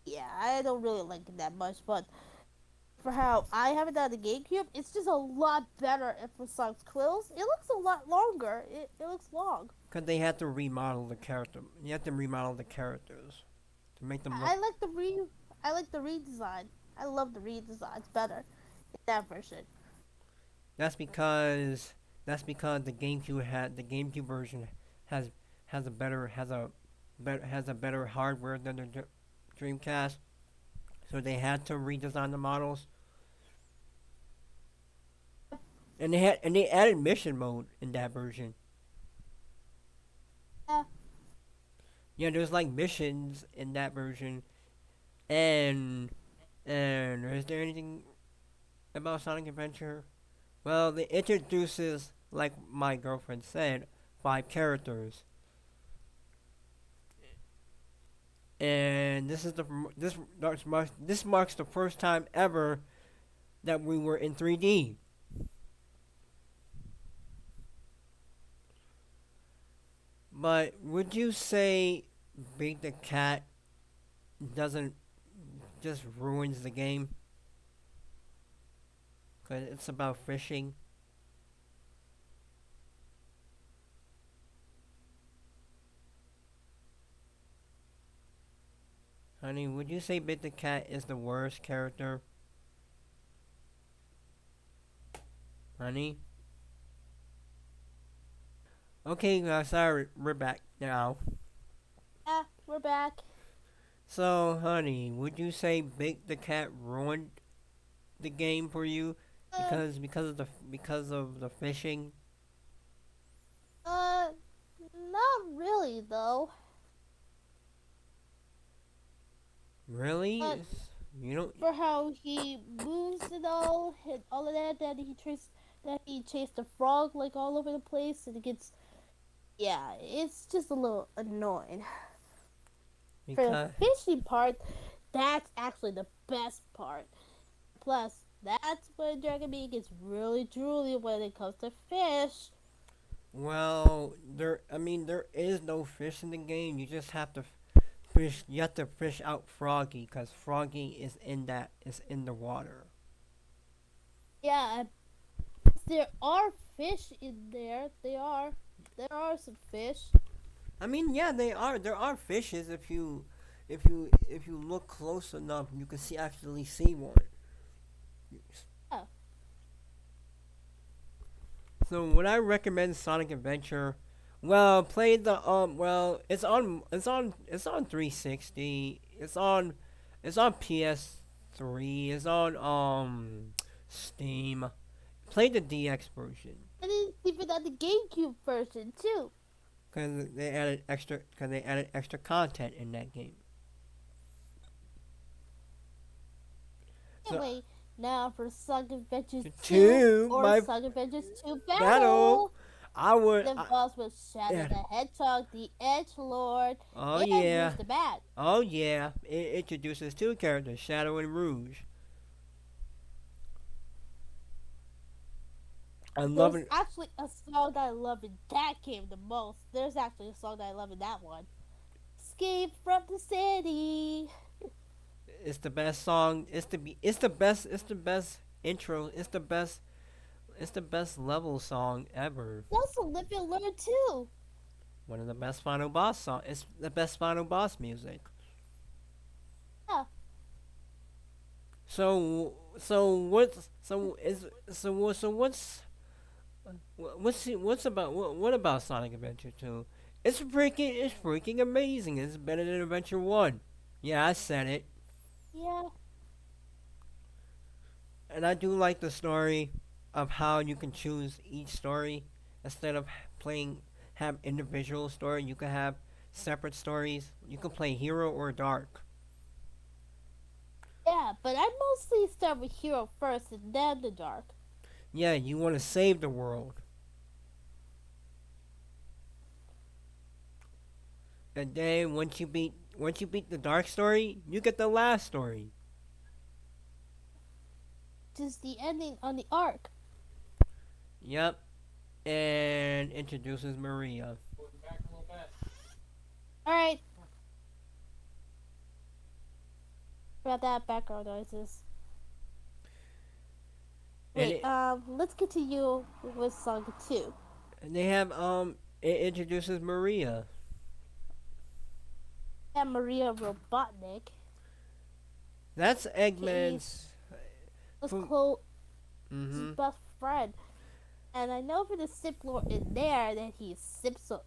yeah, I don't really like it that much, but for how I have it on the GameCube, it's just a lot better. And for Sonic's Quills, it looks a lot longer. It looks long.
Cause they had to remodel the character. You have to remodel the characters to make them look.
I like the I like the redesign. I love the redesign. It's better in that version.
That's because the GameCube version has has a better hardware than the Dreamcast. So they had to redesign the models, and they added mission mode in that version.
Yeah,
Yeah, there's like missions in that version, and is there anything about Sonic Adventure? Well, it introduces, like my girlfriend said, 5 characters, and this marks the first time ever that we were in 3D. But would you say Beat the Cat doesn't just ruins the game? Cause it's about fishing. Honey, would you say Bit the Cat is the worst character? Honey? Okay, sorry, we're back now.
yeah, we're back.
So, honey, would you say Big the Cat ruined the game for you
Uh,
because of the fishing?
uh, not really though.
Really?
But
You don't.
for how he moves and all of that, that he chased the frog like all over the place, and it gets yeah, it's just a little annoying. For the
Because
fishing part, that's actually the best part. Plus, that's when Dragon Bee gets really drooly when it comes to fish.
well, there is no fish in the game. You just have to fish. You have to fish out Froggy because Froggy is in the water.
Yeah, there are fish in there. There are some fish.
I mean, yeah, there are fishes if you look close enough, you can actually see one.
Yeah.
So would I recommend Sonic Adventure? Well, play the it's on 360. It's on PS3. It's on Steam. Play the DX version
And it's even on the GameCube version too.
because they added extra content in that game. So
Anyway, now for Sonic Adventures 2
two
or
my
Sonic Adventures 2
battle.
Battle.
I would.
The boss was Shadow
Yeah.
the Hedgehog, the Edge Lord,
Oh
and
yeah.
Rouge the Bat.
Oh yeah. It introduces 2 characters, Shadow and Rouge. I love
There's
it.
actually a song that I love in that game the most. There's actually a song that I love in that one. Escape from the city.
It's the best song. It's the best. It's the best intro. It's the best. It's the best level song ever.
That's a Live and Learn too.
One of the best final boss song. It's the best final boss music.
Yeah,
What's about what about Sonic Adventure 2? It's freaking amazing. It's better than Adventure 1. Yeah, I said it.
yeah,
And I do like the story of how you can choose each story instead of playing have individual story. You can have separate stories. You can play hero or dark.
yeah. But I mostly start with Hero first and then the Dark.
Yeah, you want to save the world. And then once you beat the dark story, you get the last story.
Which is the ending on the arc.
Yep. And introduces Maria.
Alright, about that background noises.
And
Wait, let's continue with song 2.
they have it introduces Maria.
And Maria Robotnik.
That's
He's
Eggman's
was
from
close his
mhm.
best friend. And I know for the Sip Lord in there that he sips so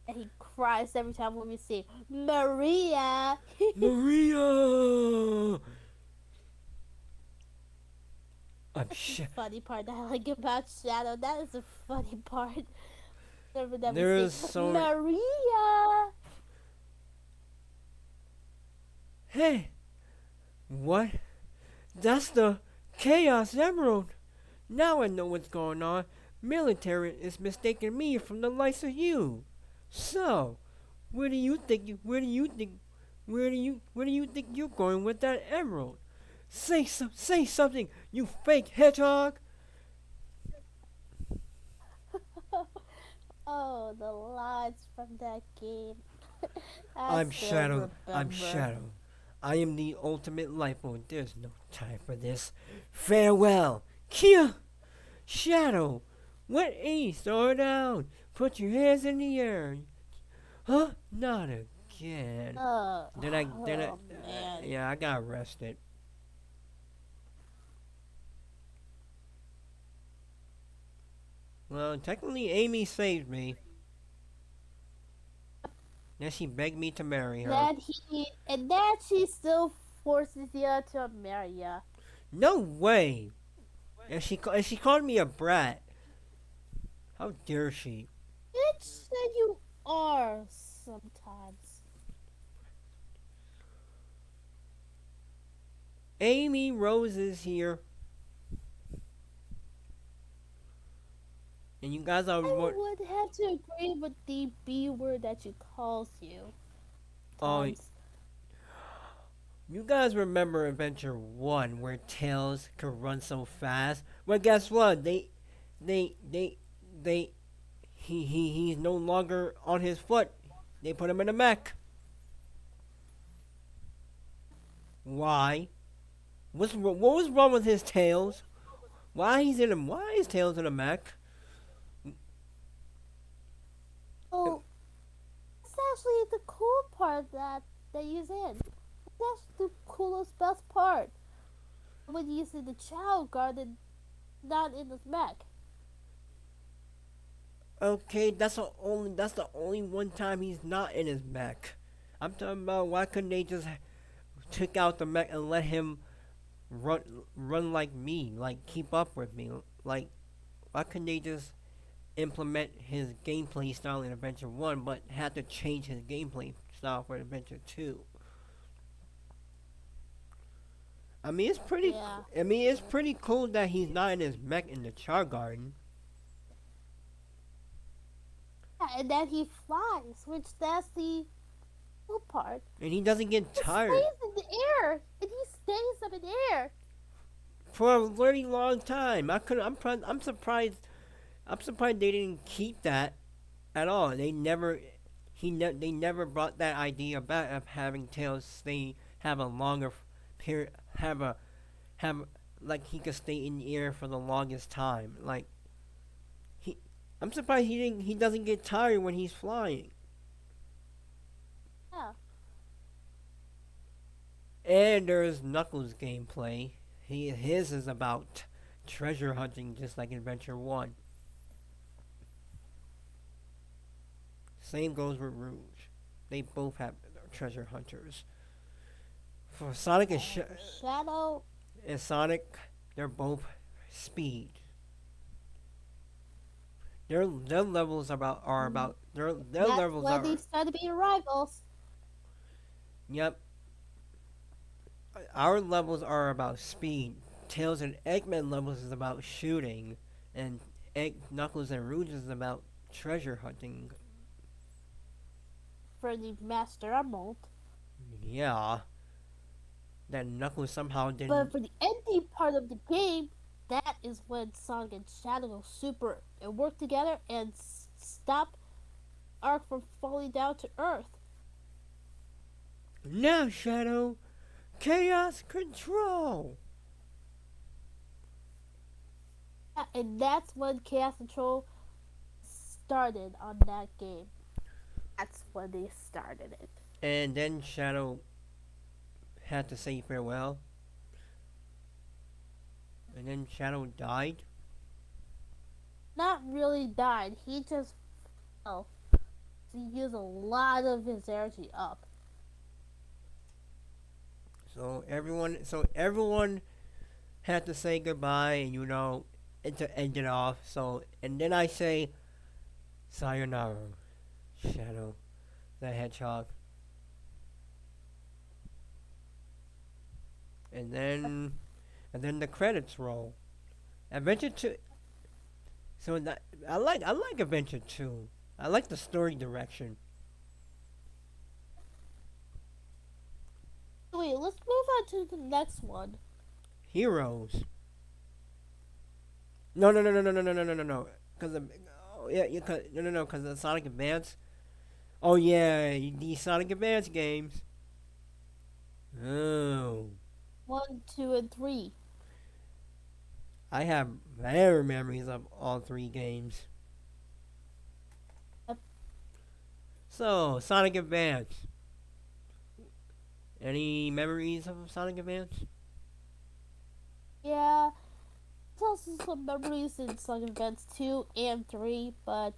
and he cries every time when we say Maria.
Maria. I'm
That's the
sh-
funny part that I like about Shadow. That is the funny part. Whenever that we
there
say
is so
Maria.
hey, what? That's the Chaos Emerald. Now I know what's going on. Military is mistaking me from the likes of you. So, where do you think you're going with that emerald? Say something, you fake hedgehog.
Oh, the lines from that game. I
I'm
still
Shadow. I'm
remember.
Shadow. I am the ultimate life form. There's no time for this. Farewell. Kia. Shadow. What a slow down. Put your hands in the air. Huh? Not again.
Oh,
Then I,
oh man.
yeah, I got arrested. Well, technically, Amy saved me. Then she begged me to marry her.
That she still forces you to marry ya.
No way. And she called me a brat. How dare she?
Bitch said you are sometimes.
Amy Rose is here, and you guys are
I
what?
would have to agree with the B word that she calls you.
Oh,
Times.
you guys remember Adventure One where Tails could run so fast? Well, guess what? They, they. He's no longer on his foot. They put him in a mech. Why? What was wrong with his tails? Why is Tails in a mech?
Oh, that's actually the cool part that he's in. That's the coolest, best part. When he's in the child garden, not in the mech.
Okay, that's the only one time he's not in his mech. I'm talking about why couldn't they just take out the mech and let him run like me, like keep up with me, like why couldn't they just implement his gameplay style in Adventure One, but had to change his gameplay style for Adventure Two? I mean, it's pretty.
Yeah.
I mean, it's pretty cool that he's not in his mech in the Char Garden,
Yeah, and then he flies, which that's the cool part.
and he doesn't get
He
tired.
stays in the air, and he stays up in the air.
for a very long time. I could. I'm surprised. I'm surprised they didn't keep that at all. They never brought that idea back of having Tails stay have a longer period have like he could stay in the air for the longest time. Like he, I'm surprised he doesn't get tired when he's flying.
Yeah.
And there's Knuckles gameplay. His is about treasure hunting, just like Adventure One. Same goes with Rouge. They both have treasure hunters. For Sonic
Shadow.
and Sonic, they're both speed. Their levels are
Mm,
about their
That's
levels
when they
are.
start to be rivals.
Yep, our levels are about speed. Tails and Eggman levels is about shooting, and Knuckles and Rouge is about treasure hunting.
For the Master Emerald.
Yeah, that Knuckles somehow
But
didn't.
for the ending part of the game, that is when Sonic and Shadow go super and work together and stop Arc from falling down to Earth.
Now, Shadow, chaos control.
And that's when Chaos Control started on that game. That's when they started it.
And then Shadow had to say farewell. And then Shadow died.
Not really died, he just fell. He used a lot of his energy up.
So everyone had to say goodbye, and and to end it off. So and then I say sayonara, Shadow the Hedgehog, and then the credits roll. Adventure Two. So that I like Adventure Two. I like the story direction.
Wait, let's move on to the next one.
Heroes. No, no, no, no, no, no, no, no, no, no, no. Because oh, yeah, no, because the Sonic Advance. Oh yeah, the Sonic Advance games. Oh,
1, 2, and 3.
I have rare memories of all three games.
Uh,
So Sonic Advance. Any memories of Sonic Advance?
Yeah, there's also some memories in Sonic Advance 2 and 3, but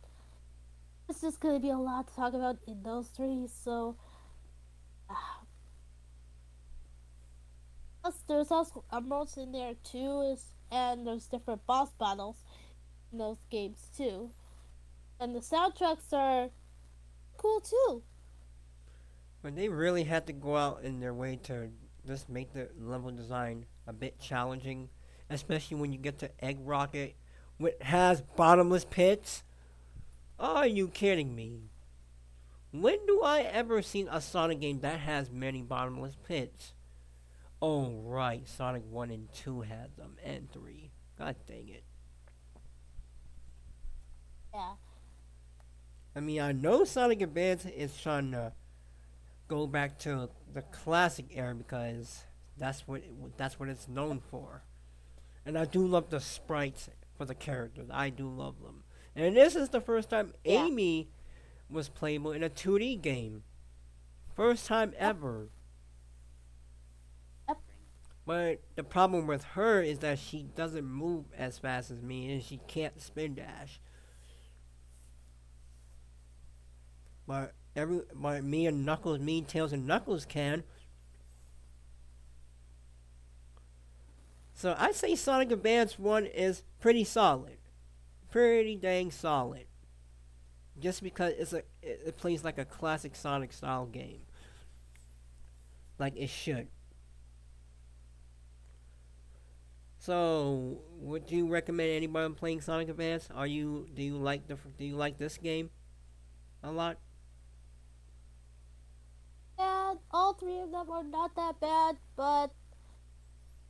it's just gonna be a lot to talk about in those three, so. Plus, there's also emeralds in there too, and there's different boss battles in those games too. And the soundtracks are cool too.
But they really had to go out in their way to just make the level design a bit challenging, especially when you get to Egg Rocket, which has bottomless pits. Are you kidding me? When do I ever seen a Sonic game that has many bottomless pits? Oh right, Sonic 1 and 2 had them, and 3. God dang it.
Yeah.
I mean, I know Sonic Advance is trying to go back to the classic era because that's what it's known for. And I do love the sprites for the characters. I do love them. And this is the first time
Yeah.
Amy was playable in a 2D game. First time
Yep.
ever.
Yep.
But the problem with her is that she doesn't move as fast as me and she can't spin dash. But me and Knuckles, me, Tails and Knuckles can. So I say Sonic Advance 1 is pretty solid. Pretty dang solid. Just because it plays like a classic Sonic style game. Like it should. So, would you recommend anybody playing Sonic Advance? Do you like this game a lot?
Yeah, all three of them are not that bad, but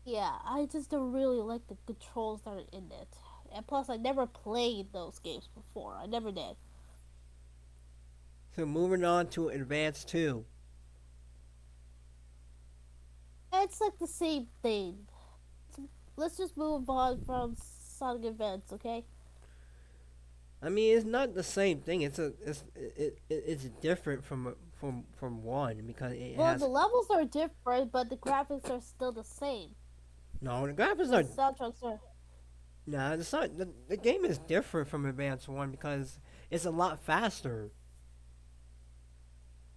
yeah, yeah, I just don't really like the controls that are in it. And plus, I never played those games before. I never did.
So moving on to Advance 2.
It's like the same thing. Let's just move on from Sonic events, okay?
I mean, it's not the same thing. It's different from one because it
Well, the
has
levels are different, but the graphics are still the same.
no the graphics
The
are
soundtracks are.
nah. The game is different from Advance One because it's a lot faster.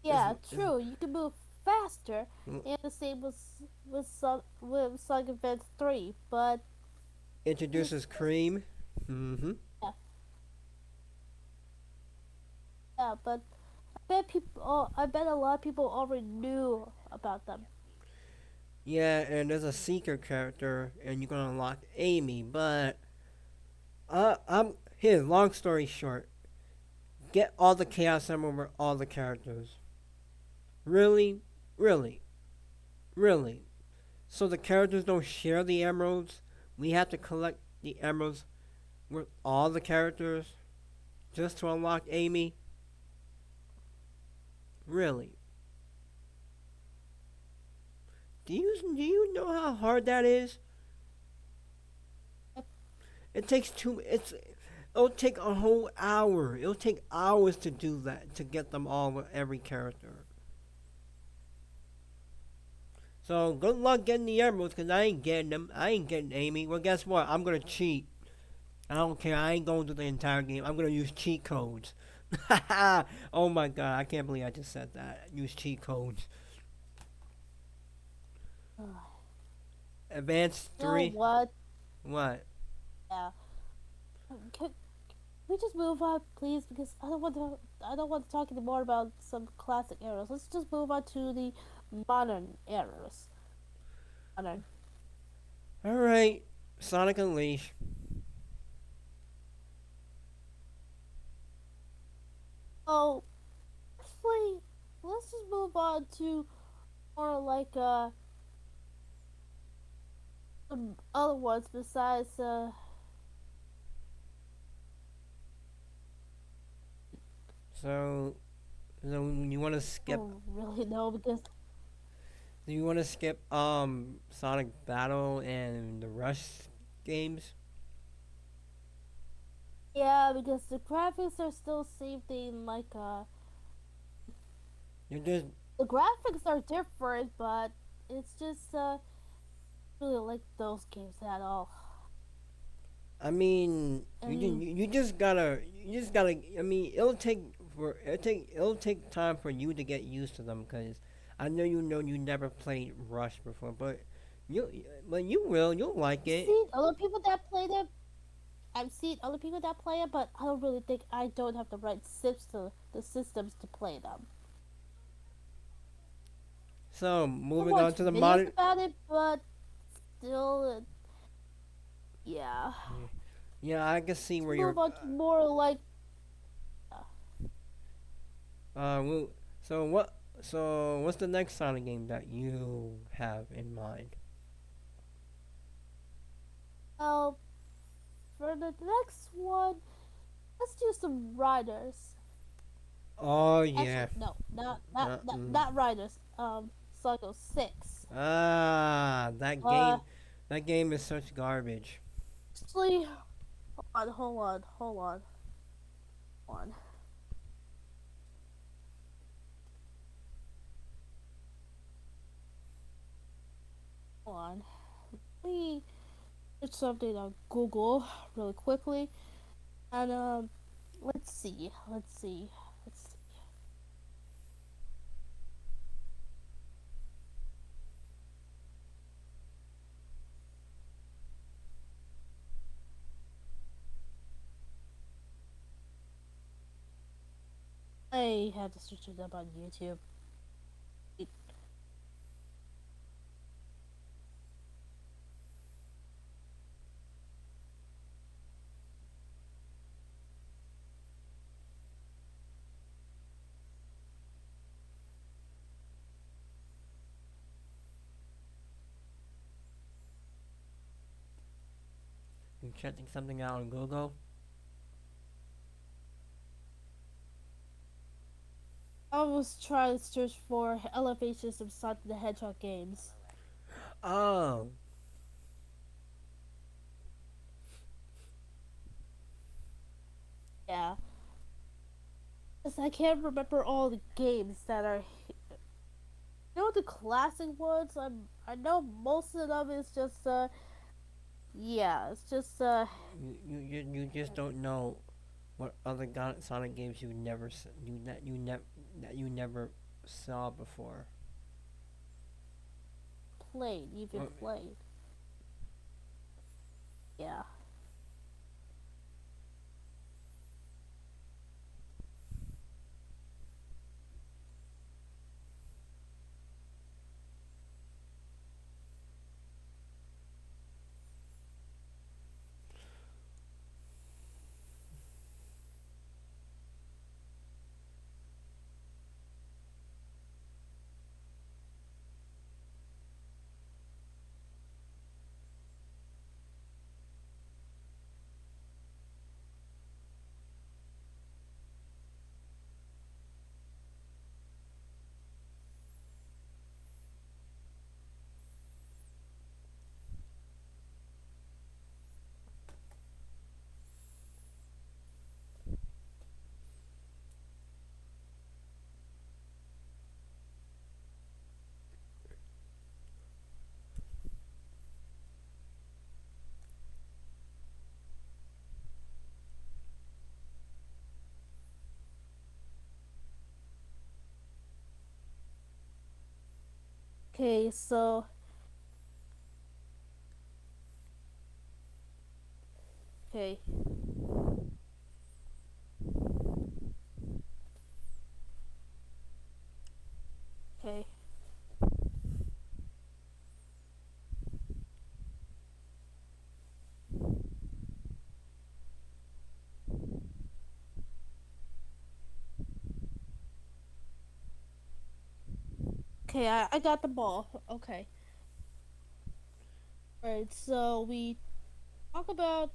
Yeah,
It's
true. You can move faster, and the same with Sonic Advance 3. But
introduces
this,
Cream. Mm-hmm.
yeah, yeah, but I bet a lot of people already knew about them.
Yeah, and there's a Seeker character, and you can unlock Amy. But I'm here. Long story short, get all the Chaos Emerald over all the characters. Really, really, really. So the characters don't share the emeralds. We have to collect the emeralds with all the characters just to unlock Amy. Really? Do you know how hard that is? It takes two. It'll take a whole hour. It'll take hours to do that to get them all with every character. So good luck getting the emeralds, cause I ain't getting them. I ain't getting Amy. Well, guess what? I'm gonna cheat. I don't care. I ain't going through the entire game. I'm gonna use cheat codes. Oh my god! I can't believe I just said that. Use cheat codes. Advanced
You know
3.
what?
What?
Yeah. Can we just move on, please? Because I don't want to talk anymore about some classic eras. Let's just move on to the modern eras. Modern.
Alright. Sonic Unleashed.
Oh, actually, let's just move on to more like some other ones besides
So, so you want to
I
skip?
don't really know because
Do you want to skip Sonic Battle and the Rush games?
yeah, because the graphics are still same thing. Like
You're just.
the graphics are different, but it's just really like those games at all.
I mean,
I mean,
you just gotta. I mean, it'll take time for you to get used to them because I know you never played Rush before, you but you will you'll like
I've
it.
seen other people that play them. I've seen other people that play it, but I don't really think I don't have the right systems to play them.
So
I
moving on
watch
to the
videos
modern.
about it, but still, yeah.
Yeah, I can see
Let's
where you're.
move on to more like
Well, so what? So what's the next Sonic game that you have in mind?
uh, for the next one. Let's do some riders.
Oh
Actually,
yeah.
no,
Mm.
not riders. Psycho 6.
Ah, that
Uh,
game. That game is such garbage.
actually, hold on. Hold on. Let me search something on Google really quickly, and let's see. I had to search it up on YouTube.
You checking something out on Google?
I was trying to search for elevations of Sonic the Hedgehog games.
Oh,
Yeah, 'cause I can't remember all the games that are. You know the classic ones. I know most of them is just yeah, it's just
you just don't know what other Sonic games you never that you never saw before.
played, even
Well,
played. Yeah. Okay, so okay, okay, okay. I got the ball. Okay. Alright, so we talk about.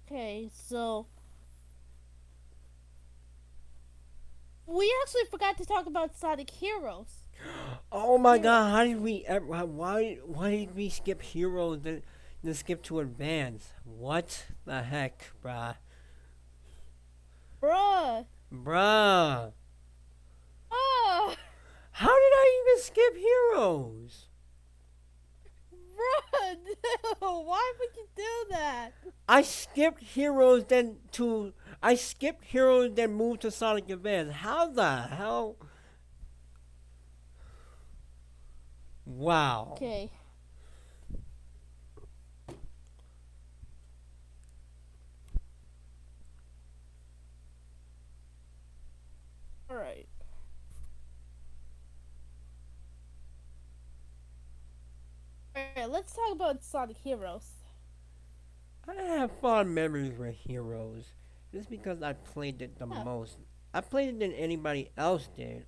Okay, so we actually forgot to talk about Sonic Heroes.
oh my
Hero,
God! How did we ever? Why did we skip Heroes then skip to Advance? What the heck,
bruh.
bruh?
Ah,
How did I even skip Heroes?
bruh. No, why would you do that?
I skipped Heroes I skipped Heroes then moved to Sonic Advance. How the hell? Wow.
Okay. All right. All right. Let's talk about Sonic Heroes.
I have fond memories with Heroes. Just because I played it the
Yeah,
most. I played it than anybody else did.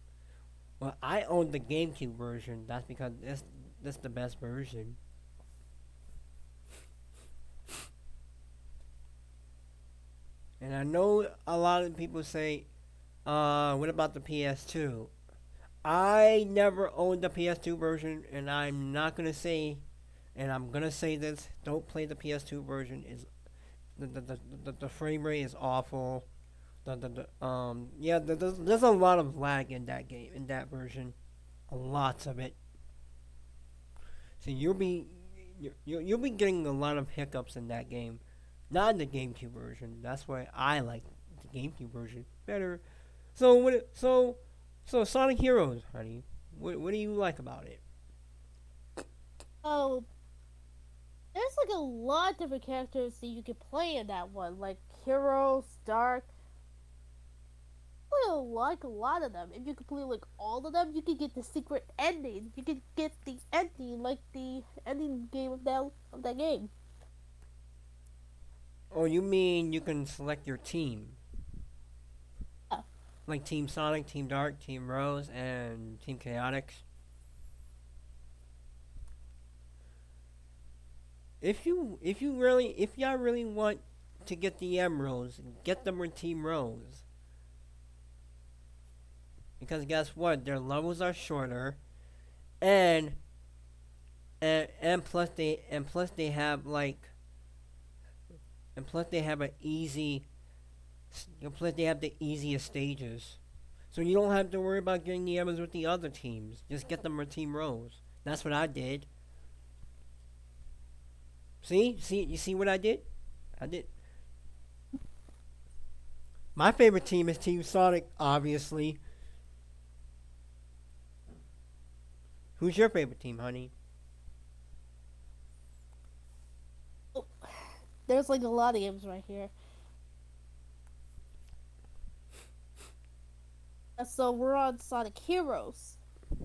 Well, I owned the GameCube version. That's because that's the best version. And I know a lot of people say, what about the PS2? I never owned the PS2 version, and I'm not gonna say, and I'm gonna say this: don't play the PS2 version. Is the frame rate is awful. Yeah, there's a lot of lag in that game in that version, lots of it. So you'll be getting a lot of hiccups in that game, not in the GameCube version. That's why I like the GameCube version better. So so Sonic Heroes, honey. What do you like about it?
oh, there's like a lot of different characters that you can play in that one, like Heroes, Dark. I like a lot of them. If you complete like all of them, you can get the secret ending. You can get the ending, like the ending game of that game.
Oh, you mean you can select your team,
Yeah.
like Team Sonic, Team Dark, Team Rose, and Team Chaotix? if y'all really want to get the emeralds, get them with Team Rose. Because guess what? Their levels are shorter, and and plus they have like and plus they have an easy plus they have the easiest stages. So you don't have to worry about getting the emeralds with the other teams. Just get them with Team Rose. That's what I did. See, you see what I did? I did. My favorite team is Team Sonic, obviously. Who's your favorite team, honey?
Oh, there's like a lot of games right here. So we're on Sonic Heroes.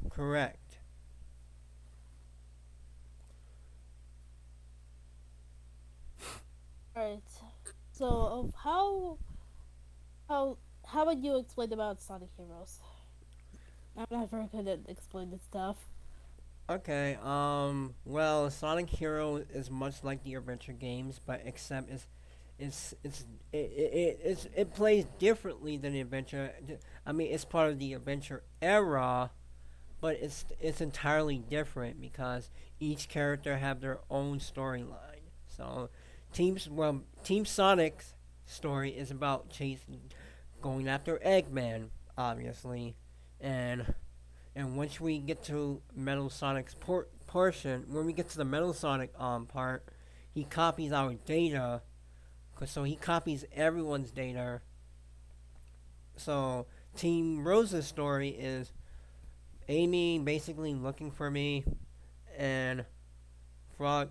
Correct.
Alright. So how about you explain about Sonic Heroes? I'm not very good at explaining stuff.
Okay. Well, Sonic Hero is much like the adventure games, but except it's it plays differently than the adventure. I mean, it's part of the adventure era, but it's entirely different because each character have their own storyline. So, Team Sonic's story is about chasing, going after Eggman, obviously, and once we get to Metal Sonic's portion, when we get to the Metal Sonic part, he copies our data. So he copies everyone's data. So Team Rose's story is Amy basically looking for me, and Frog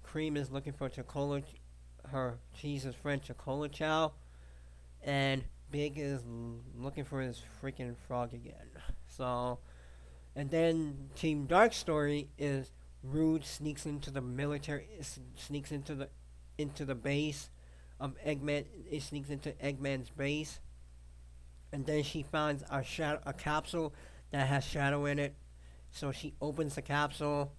Cream is looking for Chocola, her cheese's friend Chocola Chow, and Big is looking for his freaking frog again. So, and then Team Dark story is Rude sneaks into the military, sneaks into the base of Eggman. It sneaks into Eggman's base, and then she finds a capsule that has Shadow in it. So she opens the capsule,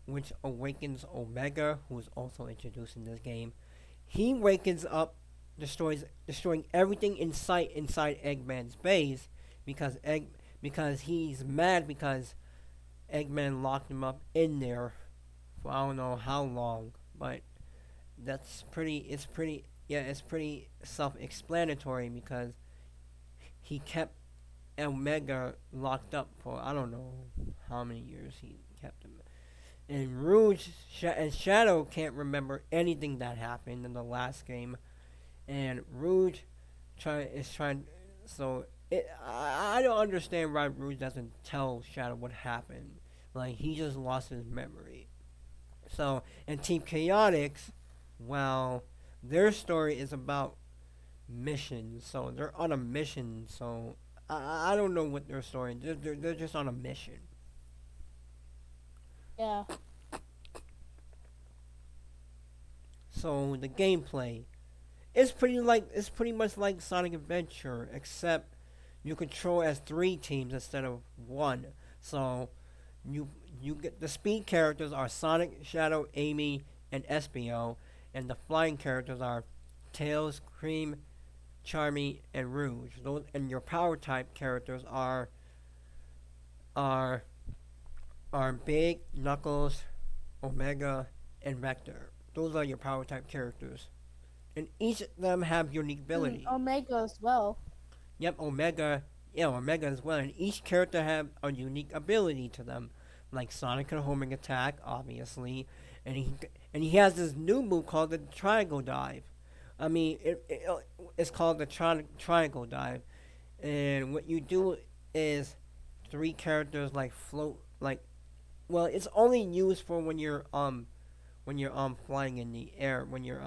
which awakens Omega, who is also introduced in this game. He wakens up, destroying everything in sight inside Eggman's base because he's mad because Eggman locked him up in there for I don't know how long, but that's pretty. It's pretty. Yeah, it's pretty self-explanatory because he kept Omega locked up for I don't know how many years he kept him. And and Shadow can't remember anything that happened in the last game, and Rouge is trying. So I don't understand why Rouge doesn't tell Shadow what happened. Like he just lost his memory. So and Team Chaotix, well, their story is about missions. So they're on a mission. So I don't know what their story. They're just on a mission.
Yeah.
So the gameplay, it's pretty much like Sonic Adventure, except you control as three teams instead of one. So you you get the speed characters are Sonic, Shadow, Amy, and Espio, and the flying characters are Tails, Cream, Charmy, and Rouge. Those and your power type characters are are Big, Knuckles, Omega, and Vector. Those are your power type characters, and each of them have unique ability.
Omega as well.
Yep, Omega, yeah, Omega as well, and each character have a unique ability to them. Like Sonic can homing attack, obviously, and he has this new move called the Triangle Dive. I mean, it's called the Triangle Dive, and what you do is three characters like float like well, it's only used for when you're flying in the air when you're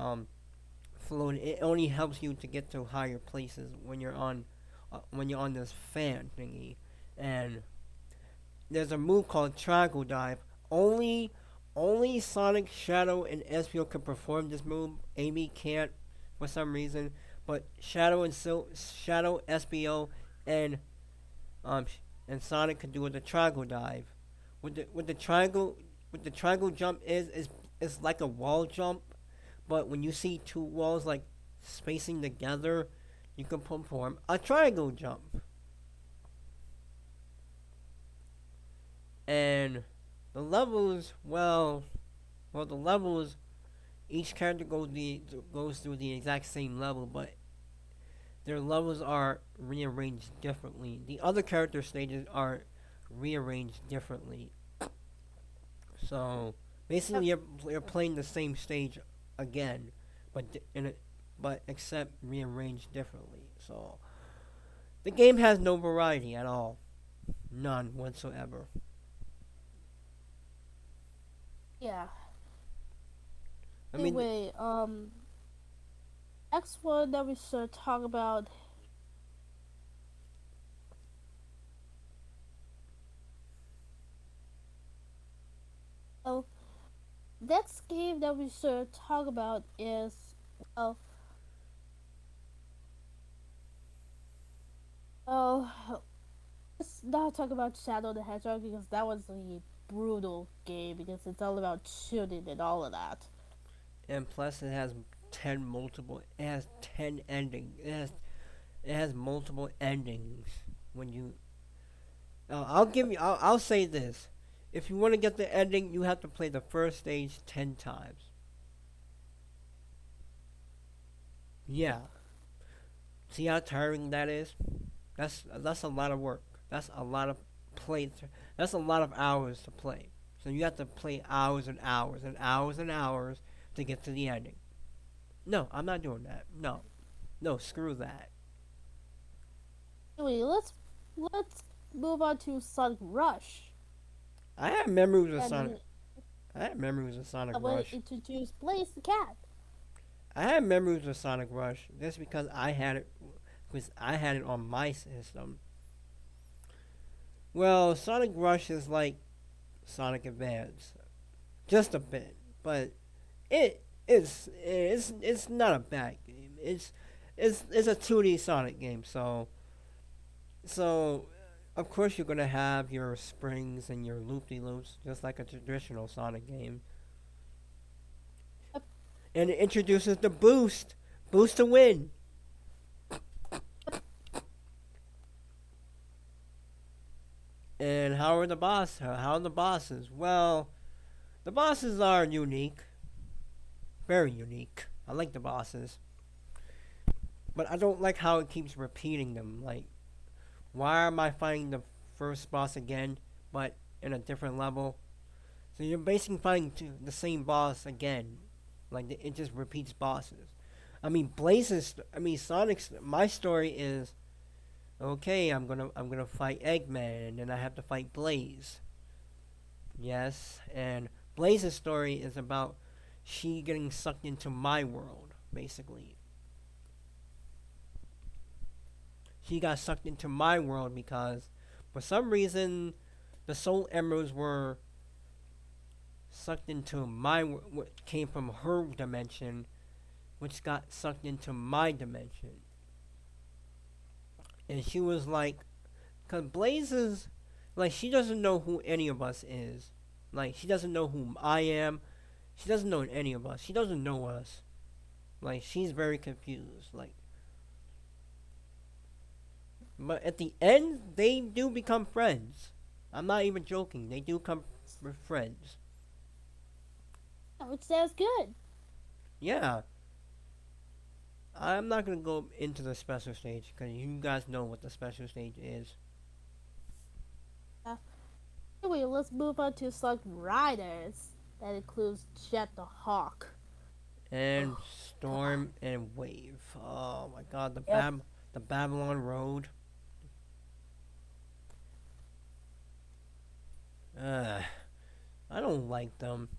floating. It only helps you to get to higher places when you're on this fan thingy, and there's a move called Triangle Dive. Only Sonic, Shadow, and Ezreal can perform this move. Amy can't for some reason, but Shadow, SBO, and um and Sonic can do with the Triangle Dive. With the triangle jump is it's like a wall jump, but when you see two walls like spacing together, you can perform a triangle jump. And the levels, well, the levels, each character goes through the exact same level, but their levels are rearranged differently. The other character stages are rearranged differently. So basically,
Yep.
you're playing the same stage again, but but except rearranged differently. So the game has no variety at all, none whatsoever.
Yeah.
I mean,
Anyway, next one that we should talk about. Oh, next game that we should talk about is well, oh, let's not talk about Shadow the Hedgehog because that was a brutal game because it's all about shooting and all of that.
and plus it has 10 endings. It has multiple endings. When you, I'll give you. I'll say this. If you want to get the ending, you have to play the first stage 10 times. Yeah. See how tiring that is? That's a lot of work. That's a lot of play. That's a lot of hours to play. So you have to play hours and hours and hours and hours to get to the ending. No, I'm not doing that. No, no, screw that.
Anyway, let's move on to Sonic Rush,
I have memories of Sonic.
and
I have memories of Sonic
I will
Rush.
introduce Blaze the cat.
I have memories of Sonic Rush just because I had it on my system. Well, Sonic Rush is like Sonic Advance, just a bit, but it's not a bad game. It's a 2D Sonic game, so of course you're gonna have your springs and your loopy loops, just like a traditional Sonic game.
Yep.
And it introduces the boost to win. And how are the boss? How are the bosses? Well, the bosses are unique, very unique. I like the bosses, but I don't like how it keeps repeating them. Like, why am I fighting the first boss again, but in a different level? So you're basically fighting the same boss again. Like it just repeats bosses. I mean, Sonic's. My story is okay. I'm gonna fight Eggman, and then I have to fight Blaze. Yes, and Blaze's story is about she getting sucked into my world, basically. She got sucked into my world because, for some reason, the Soul Emeralds were sucked into what came from her dimension, which got sucked into my dimension. And she was like, because Blaze is, like, she doesn't know who any of us is. Like, she doesn't know who I am. She doesn't know any of us. She doesn't know us. Like, she's very confused. Like, but at the end, they do become friends. I'm not even joking. They do come friends.
Which sounds good.
Yeah. I'm not gonna go into the special stage because you guys know what the special stage is.
Uh, Anyway, let's move on to Sonic Riders. That includes Jet the Hawk.
And
Oh God.
Storm and Wave. Oh my God,
Yep.
the Babylon Road. Uh, I don't like them.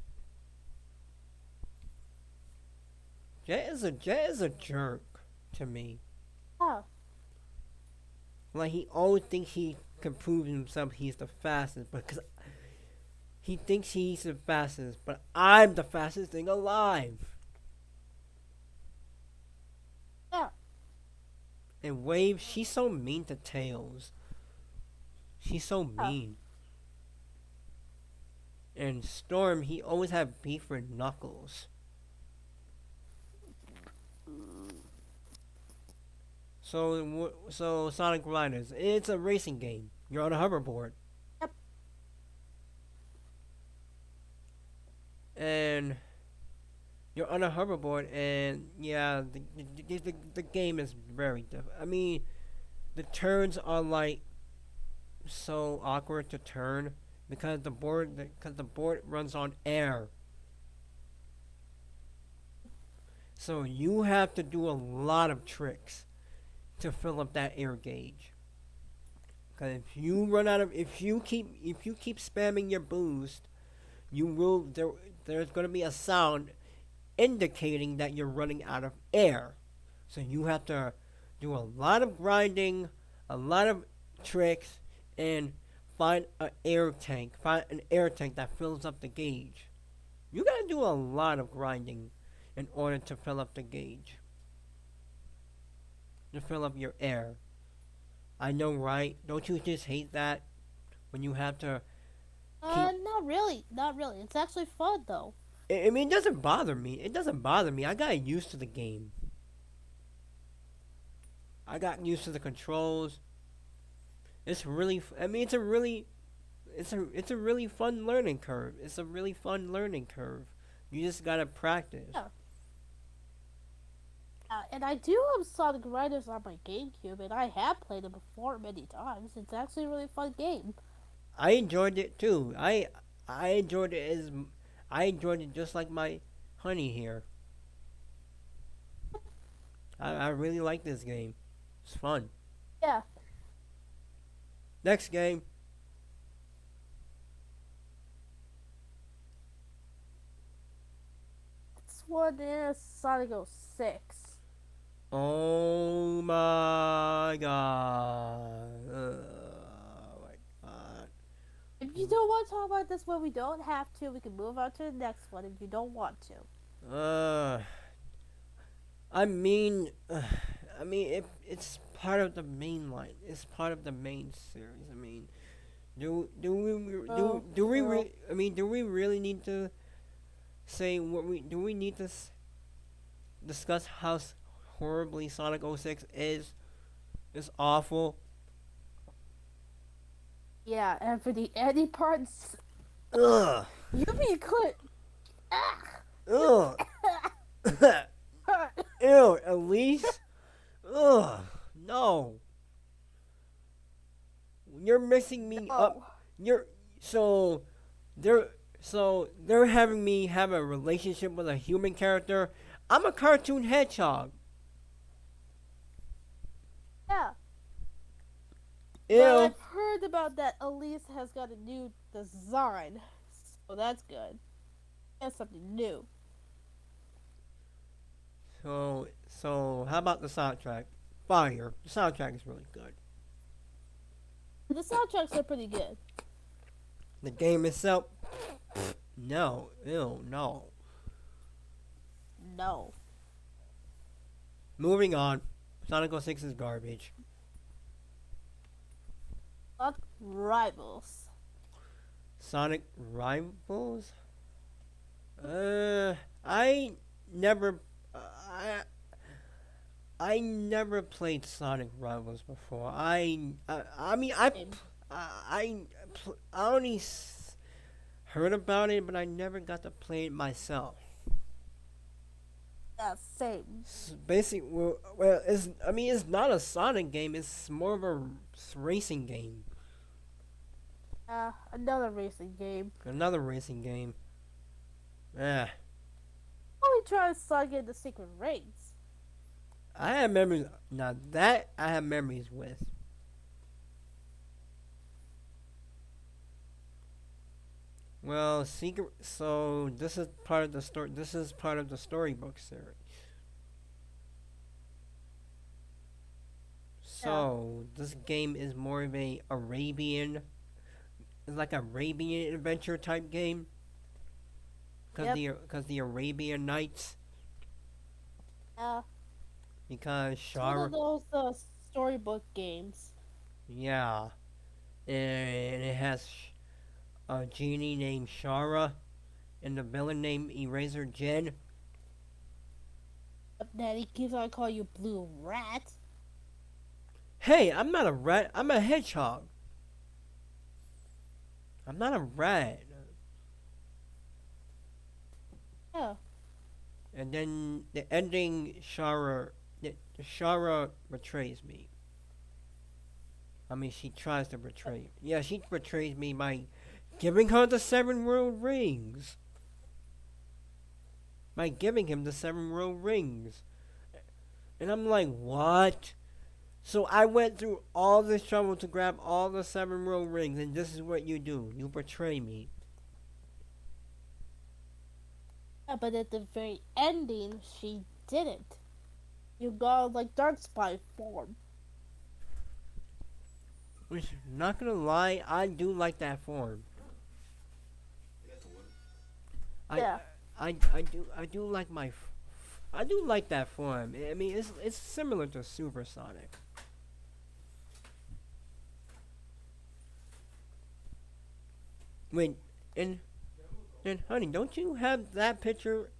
Jet is a jerk to me.
Oh,
Like he always thinks he can prove himself he's the fastest, because he thinks he's the fastest, but I'm the fastest thing alive.
yeah.
And Wave, she's so mean to Tails. She's so
Oh,
mean. And Storm, he always had beef with Knuckles. So Sonic Riders, it's a racing game. You're on a hoverboard,
Yep.
and you're on a hoverboard, and yeah, the game is very difficult. I mean, the turns are like so awkward to turn because the board runs on air. So you have to do a lot of tricks to fill up that air gauge. Because if you keep spamming your boost, there's going to be a sound indicating that you're running out of air. So you have to do a lot of grinding, a lot of tricks, and find an air tank that fills up the gauge. You gotta do a lot of grinding in order to fill up the gauge, to fill up your air. I know, right? Don't you just hate that when you have to keep?
Not really. Not really. It's actually fun though.
I mean, it doesn't bother me. It doesn't bother me. I got used to the game. I got used to the controls. It's really. I mean, it's a really fun learning curve. It's a really fun learning curve. You just gotta practice.
Yeah. And I do have Sonic Riders on my GameCube, and I have played it before many times. It's actually a really fun game.
I enjoyed it too. I enjoyed it as I enjoyed it just like my honey here. I really like this game. It's fun.
Yeah.
Next game.
This one is Sonic 06.
Oh my god. Oh my god.
If you don't want to talk about this one, we don't have to. We can move on to the next one if you don't want to.
Uh, I mean, I mean, it's part of the main line. It's part of the main series. I mean,
Oh, well,
I mean, do we really need to say do we need to discuss how horribly Sonic 06 is? It's awful.
yeah, and for the ending parts,
Ugh.
you be clear. Ah!
Ugh. Ew, Elise. Ugh. No. You're mixing me up.
No.
You're so they're they're having me have a relationship with a human character. I'm a cartoon hedgehog.
Yeah, but
Ew.
I've heard about that Elise has got a new design, so that's good. That's something new.
So how about the soundtrack? Fire. The soundtrack is really good.
The soundtracks are pretty good.
The game itself, no. Ew, no.
No.
Moving on. Sonic 06 is garbage.
Not rivals.
Sonic Rivals? I never, I, I never played Sonic Rivals before. I mean,
Same.
I only heard about it, but I never got to play it myself.
Yeah, same.
Basically, it's not a Sonic game. It's more of a racing game.
Another racing game.
Another racing game. Yeah,
Oh, we try to slug in the secret rings.
I have memories. Now that I have memories with. Well, secret. So this is part of the story. This is part of the storybook series.
Yeah.
So this game is more of a Arabian. It's like a Arabian adventure type game.
Yep.
Cause the Arabian Nights.
Uh,
Because
it's one
Shar.
of those storybook games.
Yeah, and it has a genie named Shara and the villain named Eraser Jin.
Daddy keeps on calling you Blue Rat.
Hey, I'm not a rat. I'm a hedgehog. I'm not a rat.
Yeah.
And then the ending, Shara betrays me. I mean, she tries to betray me. Yeah, she betrays me by giving her the seven world rings. By giving him the seven world rings. And I'm like, what? So I went through all this trouble to grab all the seven world rings, and this is what you do. You betray me.
Yeah, but at the very ending, she didn't. You got like Dark Spy form.
Which, not gonna lie, I do like that form. I,
Yeah.
I do like I do like that form. I mean, it's similar to Supersonic. Wait, and honey, don't you have that picture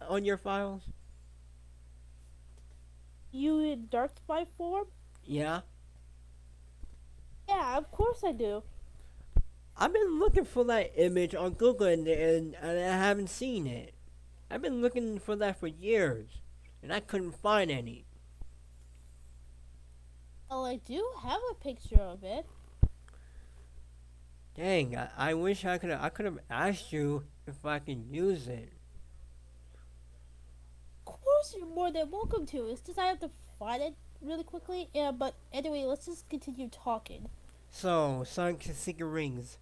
on your files?
You in Dark Spy form?
Yeah,
Yeah, of course I do.
I've been looking for that image on Google and I haven't seen it. I've been looking for that for years, and I couldn't find any.
Well, I do have a picture of it.
Dang, I wish I could have asked you if I can use it.
Of course, you're more than welcome to. It's just I have to find it really quickly. Yeah, but anyway, let's just continue talking.
So, Sonic Secret Rings.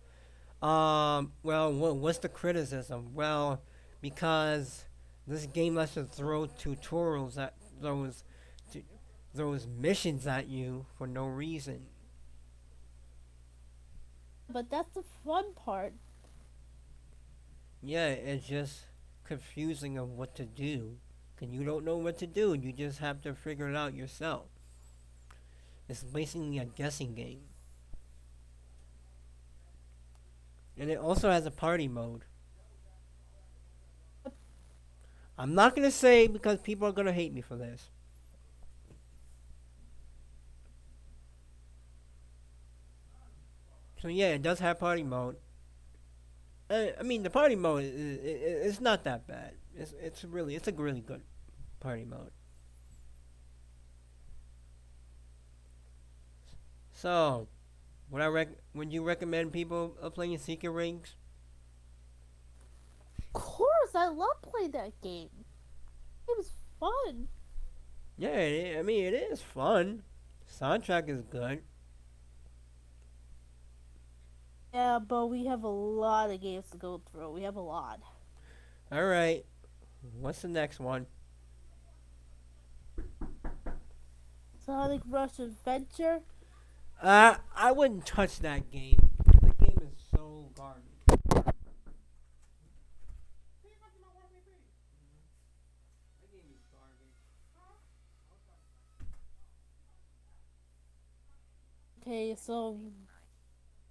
Well, what's the criticism? Well, because this game lets you throw tutorials at t- those missions at you for no reason.
But that's the fun part.
Yeah, it's just confusing of what to do. And you don't know what to do, you just have to figure it out yourself. It's basically a guessing game. And it also has a party mode. I'm not gonna say because people are gonna hate me for this. So yeah, it does have party mode. I mean, the party mode it's not that bad. It's a really good party mode. So, would you recommend people playing Secret Rings?
Of course, I love playing that game. It was fun.
Yeah, I mean it is fun. Soundtrack is good.
Yeah, but we have a lot of games to go through. We have a lot.
All right, what's the next one?
Sonic Rush Adventure.
I wouldn't touch that game. The game is so garbage. That game is garbage.
Okay, so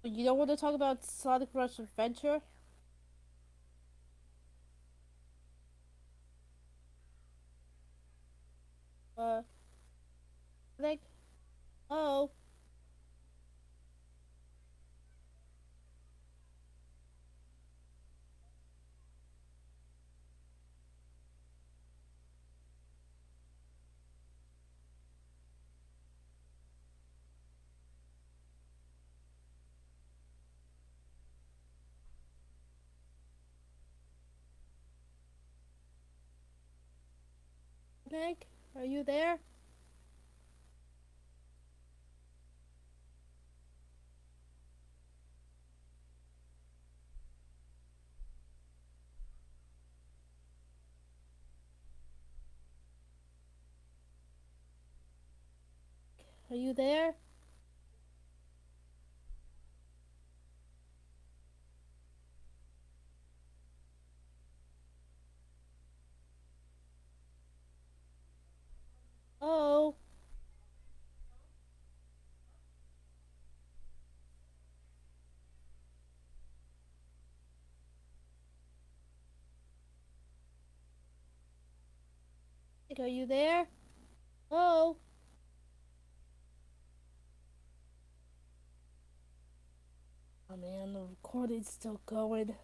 you don't want to talk about Sonic Rush Adventure? Uh, like, oh, Nick, are you there? Are you there? Oh, Sonic, are you there? Oh, oh man, the recording's still going.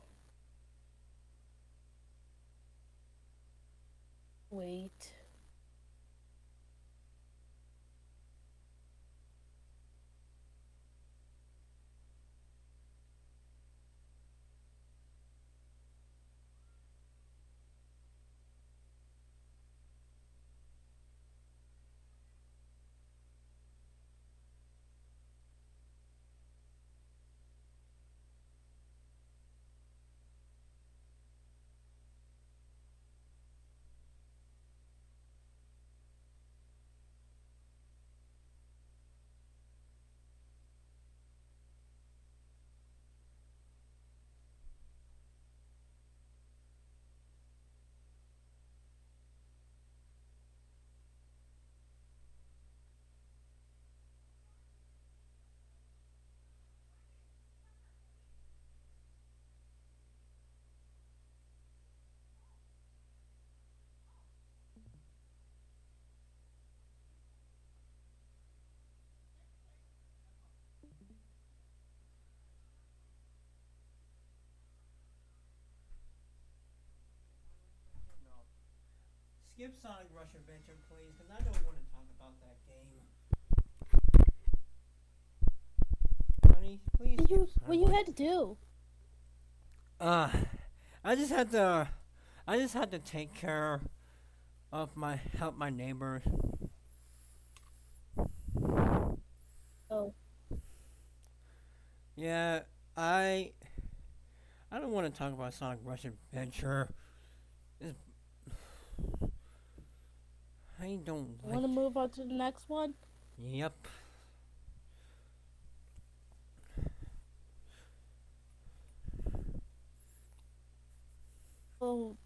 Wait.
No. Skip Sonic Rush Adventure, please, because I don't want to talk about that game. Honey, please skip
What
Sonic
you
Rush.
had to do?
Uh, I just had to. I just had to take care of help my neighbors.
Oh,
Yeah, I don't want to talk about Sonic Rush Adventure. It's, I don't
want
like.
to move on to the next one?
Yep.
Oh,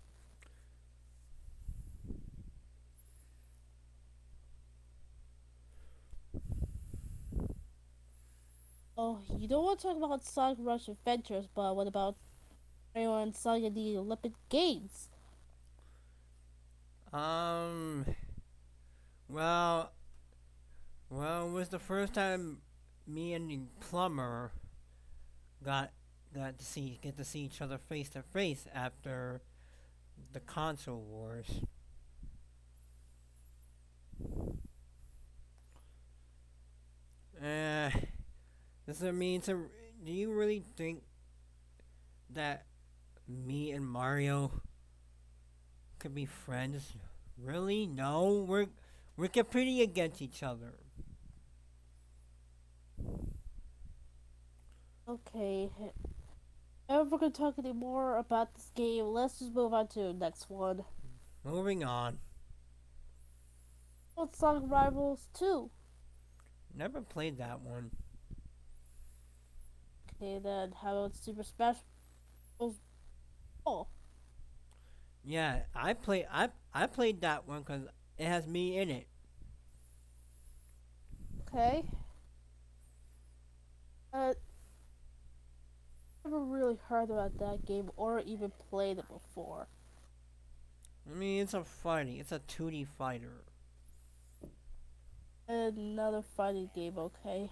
oh, you don't want to talk about Sonic Rush Adventures, but what about anyone Sonic the Olympic Games?
Um. Well. Well, it was the first time me and the plumber got get to see each other face to face after the console wars. Uh, does it mean to? Do you really think that me and Mario could be friends? Really? No, we're competing against each other.
Okay, if we're gonna talk any more about this game, let's just move on to the next one.
Moving on.
What's Sonic Rivals 2?
Never played that one.
Okay, then how about Super Smash Bros. Oh,
Yeah, I played that one because it has me in it.
okay. Uh, never really heard about that game or even played it before.
I mean, it's a fighting. It's a 2D fighter.
Another fighting game, okay.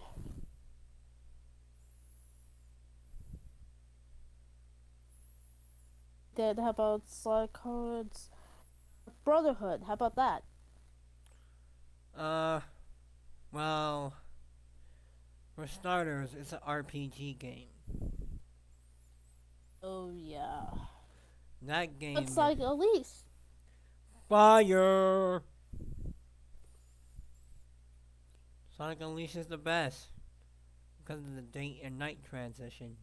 Then how about Sonic Cards Brotherhood? How about that?
Uh, well, for starters, it's an RPG game.
Oh yeah.
That
What's
game is
Sonic Elise?
fire. Sonic Unleashed is the best because of the day and night transition.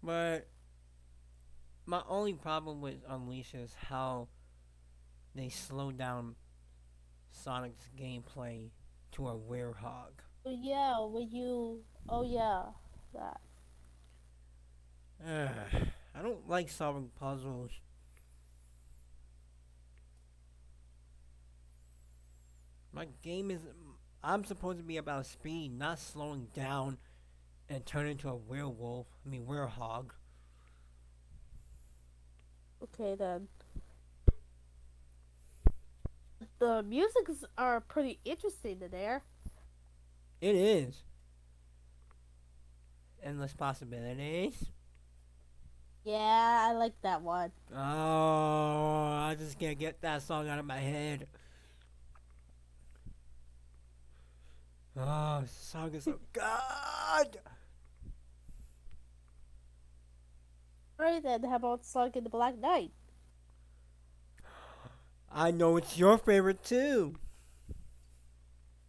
But my only problem with Unleashed is how they slow down Sonic's gameplay to a werehog.
Oh yeah, when you. Oh yeah, that.
I don't like solving puzzles. My game is. I'm supposed to be about speed, not slowing down and turn into a werewolf. I mean, werehog.
Okay then. The musics are pretty interesting in there.
It is endless possibilities.
Yeah, I like that one.
Oh, I just can't get that song out of my head. Oh, this song is so good.
Alright then, how about Sonic and the Black Knight?
I know it's your favorite too.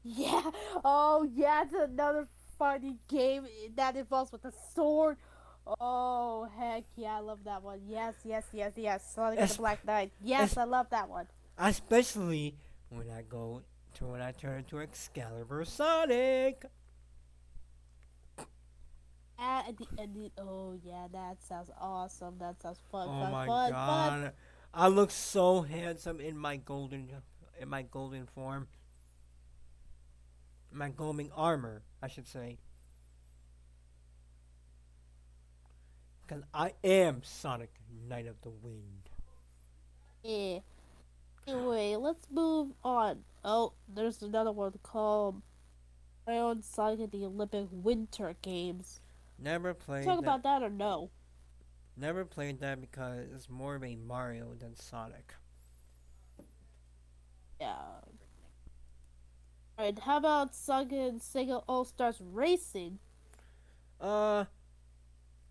Yeah. Oh yeah, it's another funny game that involves with a sword. Oh heck yeah, I love that one. Yes, yes, yes, yes. Sonic and the
Es-
Black Knight. Yes,
es-
I love that one.
Especially when I turn into Excalibur Sonic.
At the end, oh yeah, that sounds awesome. That sounds fun,
Oh
fun,
my
fun, fun.
god. I look so handsome in my golden form. My golden armor, I should say. Because I am Sonic, Knight of the Wind.
Yeah. Anyway, let's move on. Oh, there's another one called My Own Sonic at the Olympic Winter Games.
Never
Talk
played that.
about that or no?
Never played that because it's more of a Mario than Sonic.
Yeah. Alright, how about Sonic and Sega All Stars Racing?
Uh,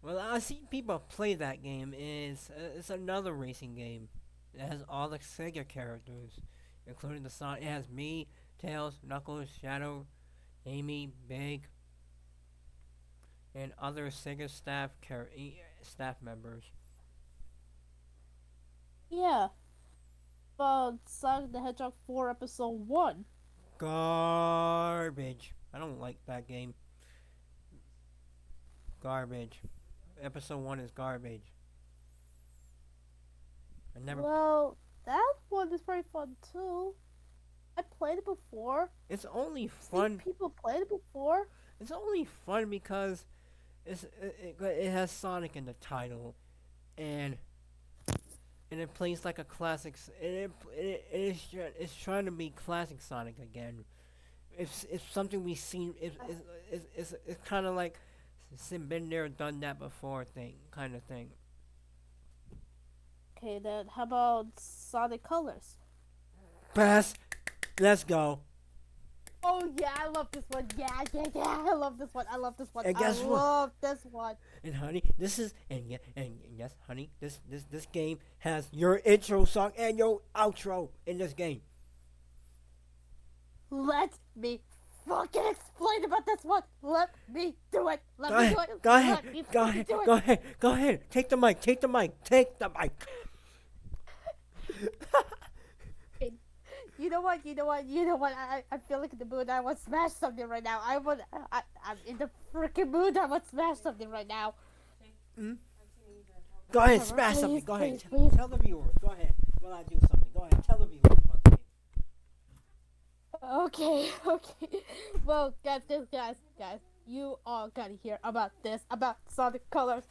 well, I see people play that game. It's another racing game. It has all the Sega characters, including the Sonic. It has me, Tails, Knuckles, Shadow, Amy, Big, and other Sega staff members.
Yeah. About Sonic the Hedgehog 4 Episode 1.
Garbage. I don't like that game. Garbage. Episode 1 is garbage. I never.
Well, that one is pretty fun too. I played it before.
It's only
I've seen
fun.
people play it before.
It's only fun because it has Sonic in the title, and it plays like a classic. It's trying to be classic Sonic again. It's something we've seen. It's kind of like it's been there, done that before thing kind of thing.
Okay, then how about Sonic Colors?
Pass. Let's go.
Oh yeah, I love this one. Yeah, yeah, yeah. I love this one. I love this one.
And
I
guess what?
love this one.
And honey, this is and yes, honey, this game has your intro song and your outro in this game.
Let me fucking explain about this one. Let me do it. Let
Go
me
ahead,
do it.
go ahead,
Let me
go
fucking
ahead,
do it.
go ahead, go ahead. Take the mic, take the mic, take the mic.
You know what? You know what? You know what? I feel like in the mood. I want to smash something right now. I'm in the freaking mood. I want to smash something right now.
Mm? Go ahead,
Whatever.
smash something.
Please,
Go ahead,
please, please.
tell the viewers. Go ahead. While I do something. Go ahead, tell the viewers about the game.
Okay, okay. Well, guys, you all gotta hear about this, about Sonic Colors.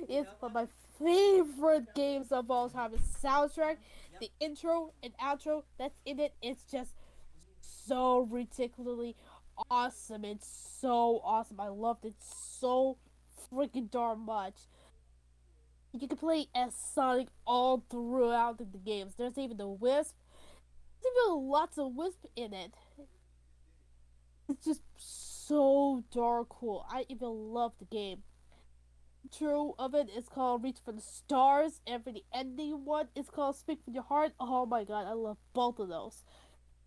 It's one of my favorite games of all time. The soundtrack, the intro and outro that's in it, it's just so ridiculously awesome. It's so awesome. I loved it so freaking darn much. You can play as Sonic all throughout the games. There's even the Wisp. There's even lots of Wisp in it. It's just so darn cool. I even love the game. True of it is called Reach for the Stars, and for the ending one, it's called Speak from Your Heart. Oh my god, I love both of those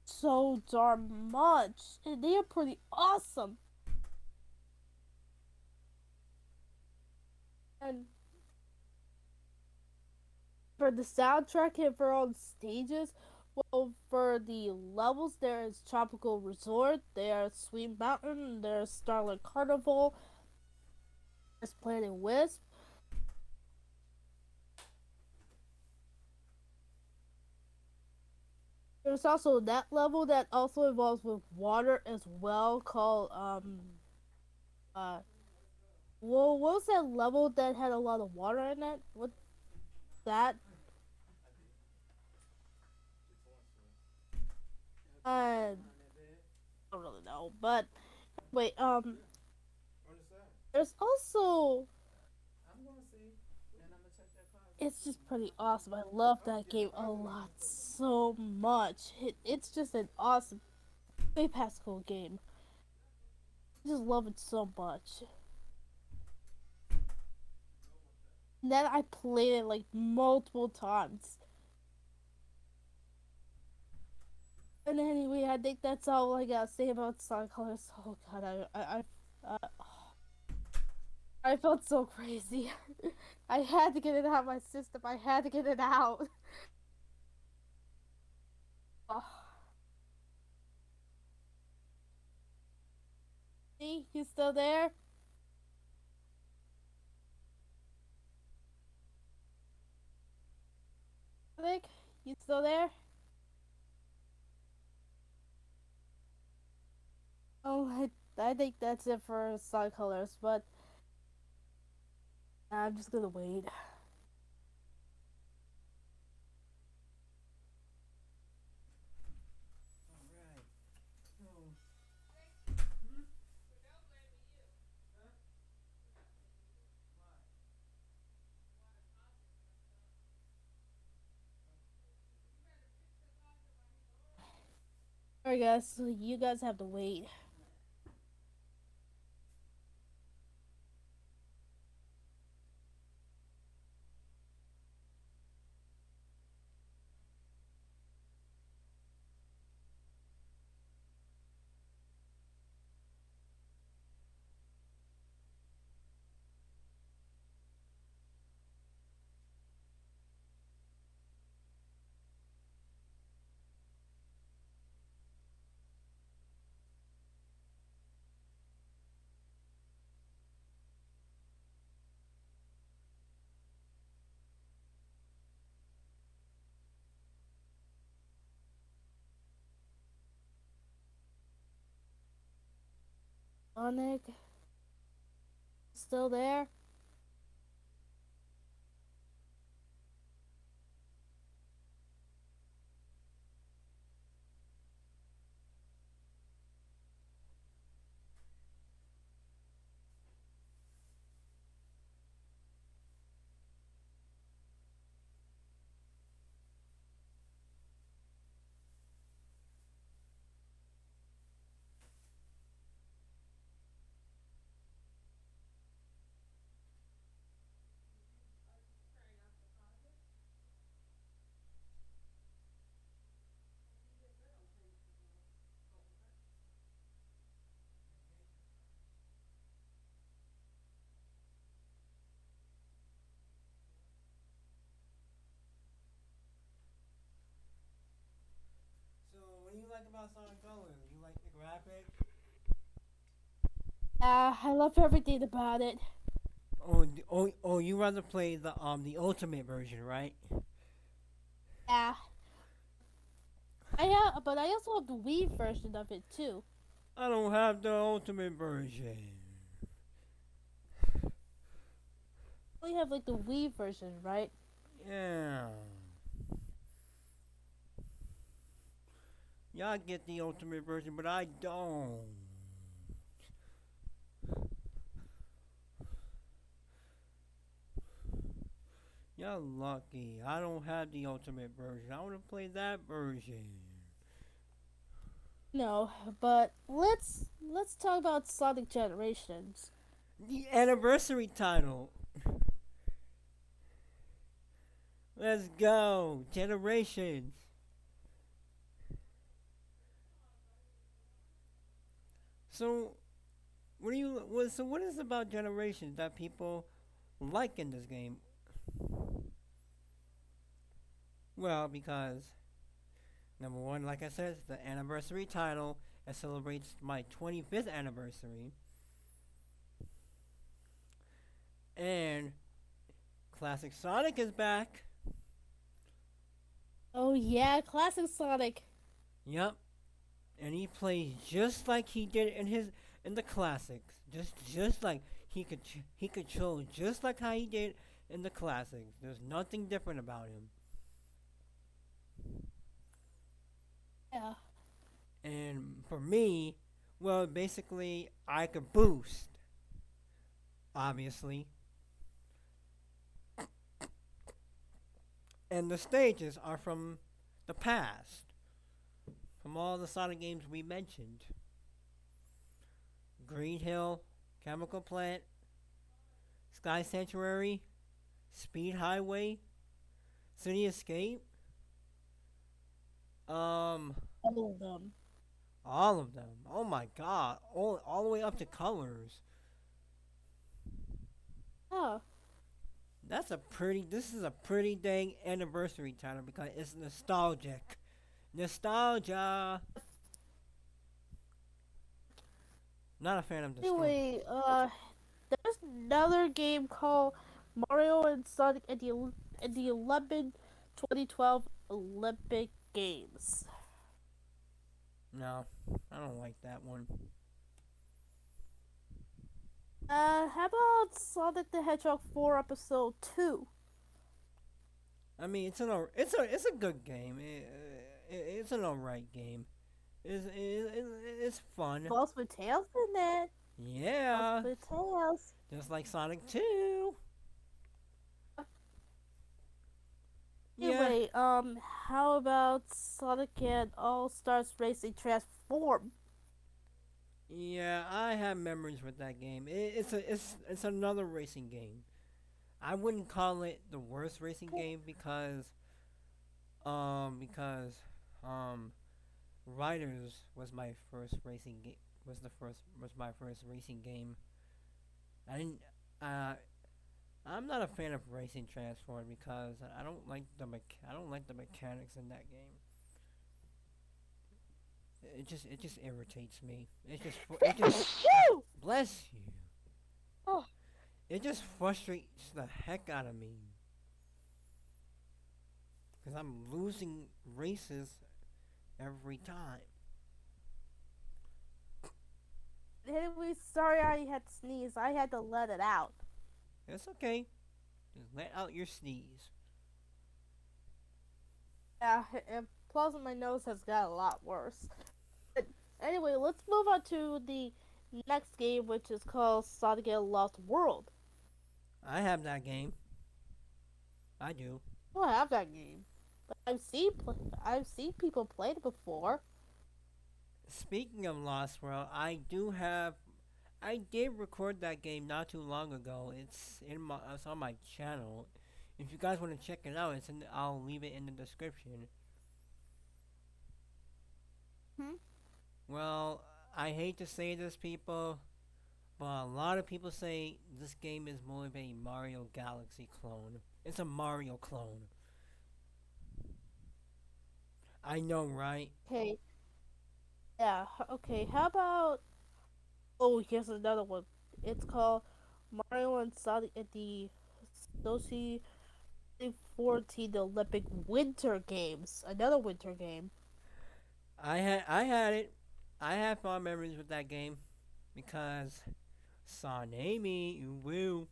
so darn much, and they are pretty awesome. And for the soundtrack and for all the stages, well, for the levels, there's Tropical Resort, there's Sweet Mountain, there's Starlight Carnival, there's Planet Wisp. There's also that level that also involves with water as well, called uh well, what was that level that had a lot of water in it? What's that? I don't really know, but wait, there's also it's just pretty awesome. I love that game a lot, so much. It's just an awesome, way past cool game. I just love it so much. And then I played it like multiple times. And anyway, I think that's all I gotta say about Sonic Colors. Oh god, I felt so crazy. I had to get it out of my system. I had to get it out. Oh, see, you still there? Nick, you still there? Oh, I think that's it for Sonic Colors, but I'm just gonna wait.
Alright. So,
Alright, guys, so you guys have to wait. Sonic, still there?
so what do you like about Sonic Colors? You like the graphics?
I love everything about it.
Oh, you rather play the ultimate version, right?
Yeah, but I also have the Wii version of it too.
I don't have the ultimate version.
We have like the Wii version, right?
Yeah. Y'all get the ultimate version, but I don't. Y'all lucky. I don't have the ultimate version. I want to play that version.
No, but let's talk about Sonic Generations.
The anniversary title. Let's go. Generations. So, what is about generations that people like in this game? Well, because number one, like I said, it's the anniversary title. It celebrates my 25th anniversary. And Classic Sonic is back.
Oh yeah, classic Sonic.
Yep. And he plays just like he did in the classics. Just like he controls just like how he did in the classics. There's nothing different about him.
Yeah.
And for me, well, basically, I could boost, obviously, and the stages are from the past, from all the Sonic games we mentioned: Green Hill, Chemical Plant, Sky Sanctuary, Speed Highway, City Escape, um,
All of them.
all of them. Oh my god, all the way up to Colors.
Oh,
This is a pretty dang anniversary title because it's nostalgic. Nostalgia. Not a fan of the story.
anyway, there's another game called Mario and Sonic at the 2012 Olympic Games.
No, I don't like that one.
How about Sonic the Hedgehog 4 Episode 2?
I mean, it's a good game. It's an alright game. It's fun.
Balls with tails in it. Balls
Yeah,
with tails.
just like Sonic 2. Yeah,
Anyway, how about Sonic and All Stars Racing Transform?
yeah. I have memories with that game. It's another racing game. I wouldn't call it the worst racing game because um Riders was my first racing game was my first racing game. I didn't uh I'm not a fan of Racing Transform because I don't like the mechanics in that game. It just irritates me. It just
Woo!
bless you.
Oh,
It just frustrates the heck out of me because I'm losing races every time.
anyway, sorry I had to sneeze. I had to let it out.
It's okay. Just let out your sneeze.
Yeah, and plus my nose has got a lot worse. But anyway, let's move on to the next game, which is called Sonic and Lost World.
I have that game. I do.
I don't have that game, but I've seen people play it before.
Speaking of Lost World, I did record that game not too long ago. It's on my channel. If you guys want to check it out, I'll leave it in the description.
Hmm?
Well, I hate to say this, people, but a lot of people say this game is more of a Mario Galaxy clone. It's a Mario clone. I know, right?
Okay, yeah, okay. How about? Oh, here's another one. It's called Mario and Sonic at the Sochi 2014 Olympic Winter Games. Another winter game.
I had it. I have fond memories with that game because Sanemi, woo.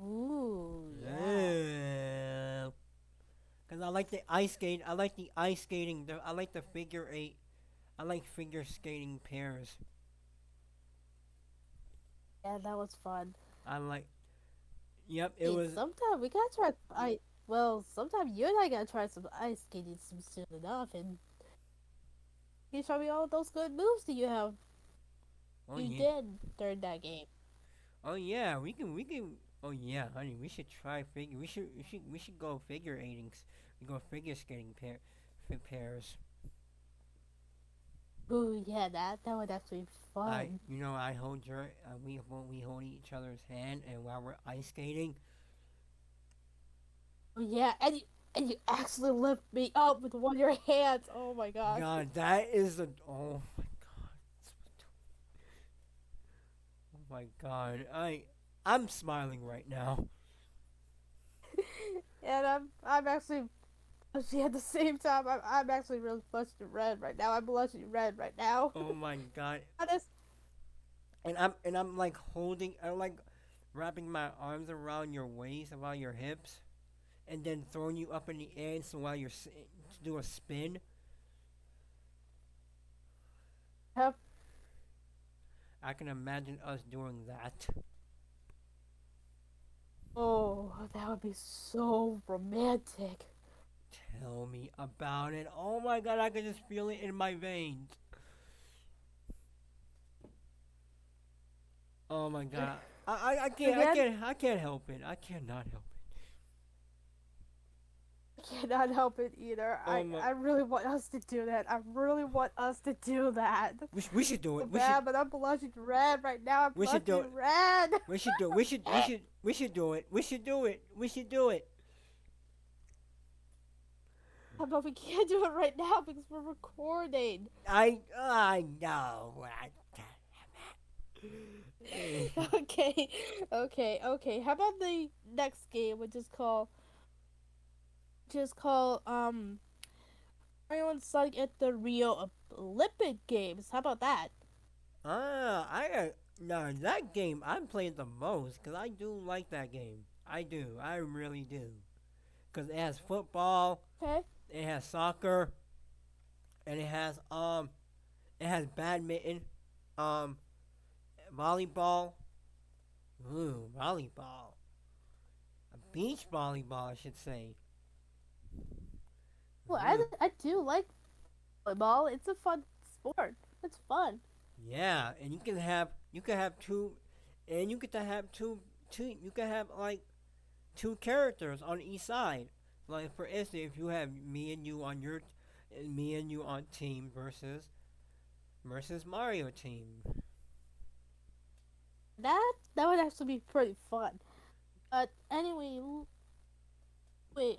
Ooh, yeah.
Yeah. Cause I like the ice skate. I like the ice skating. I like the figure eight. I like figure skating pairs.
Yeah, that was fun.
I like. Yep, it
Hey,
was.
sometime we gotta try. Sometime you and I gotta try some ice skating some soon enough, and you show me all those good moves that
Oh
you
yeah.
did during that game.
Oh yeah. We can. Oh yeah, honey. We should try figure. We should go figure eighting. We go figure skating pairs.
Ooh, yeah, that would actually be fun.
I hold your. We hold each other's hand, and while we're ice skating,
Oh yeah, and you actually lift me up with one of your hands. Oh my gosh.
God, that is a. Oh my God. Oh my God. I'm smiling right now.
And I'm actually blushing at the same time. I'm actually really blushing red right now. I'm blushing red right now.
Oh my God.
Honest.
I'm like I'm like wrapping my arms around your waist, around your hips, and then throwing you up in the air so while to do a spin.
Have,
I can imagine us doing that.
oh, that would be so romantic.
Tell me about it. Oh my god, I can just feel it in my veins. Oh my god.
Again,
I can't help it. I cannot help it.
I cannot help it either.
Oh my,
I really want us to do that. I really want us to do that.
we should do
So
it.
bad, but I'm blushing red right now. I'm
We should do
blushing
it.
red.
We should do it. We should do it. We should do it. We should do it.
But we can't do it right now because we're recording.
I know.
Okay, okay. How about the next game, which is called Mario and Sonic at the Rio Olympic Games. How about that?
I now that game I played the most because I do like that game. I do. I really do. Because it has football,
Okay.
it has soccer, and it has badminton, um, volleyball. Ooh, volleyball. A beach volleyball, I should say.
Well,
Ooh.
I do like volleyball. It's a fun sport. It's fun.
Yeah, and you can have two, and you get to have two. You can have like two characters on each side. Like for instance, if you have me and you on your, and me and you on team versus Mario team.
That would actually be pretty fun. But anyway, wait,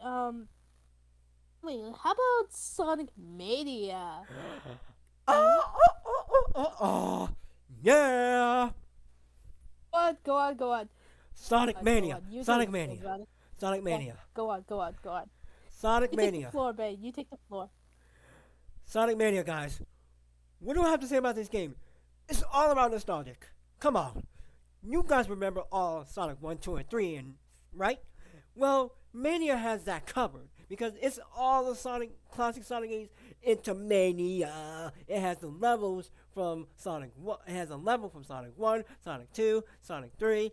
wait. How about Sonic Mania?
Oh, yeah!
What? Go on, go on,
Sonic
go
Mania,
on. You tell
Sonic
us more
Mania,
about it.
Sonic
Yeah,
Mania,
go on, go on, go on.
Sonic
You take the
Mania,
floor, babe. You take the floor.
Sonic Mania, guys. What do I have to say about this game? It's all about nostalgic. Come on, you guys remember all Sonic 1, 2, and 3, and right? Well, Mania has that covered because it's all the classic Sonic games into Mania. It has the levels from Sonic 1. It has a level from Sonic 1, Sonic 2, Sonic 3.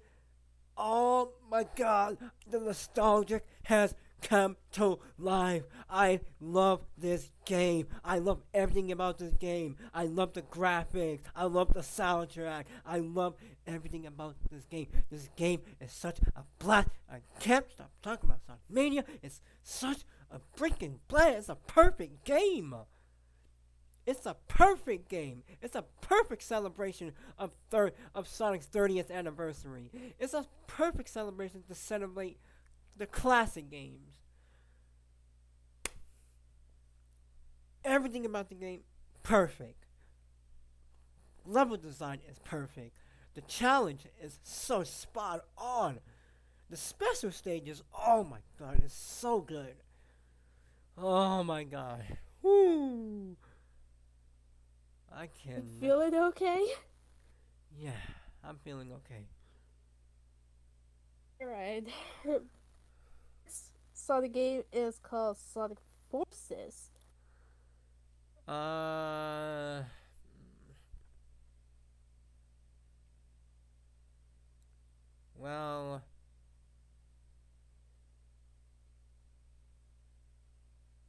Oh my god, the nostalgic has come to life. I love this game. I love everything about this game. I love the graphics. I love the soundtrack. I love everything about this game. This game is such a blast. I can't stop talking about Sonic Mania. It's such a freaking blast. It's a perfect game. It's a perfect game. It's a perfect celebration of Sonic's 30th anniversary. It's a perfect celebration to celebrate the classic games. Everything about the game, perfect. Level design is perfect. The challenge is so spot on. The special stages, oh my god, it's so good. Oh my god. Whoo! I
You
can.
feeling okay?
Yeah, I'm feeling okay.
Alright. So the game is called Sonic Forces.
Uh, well,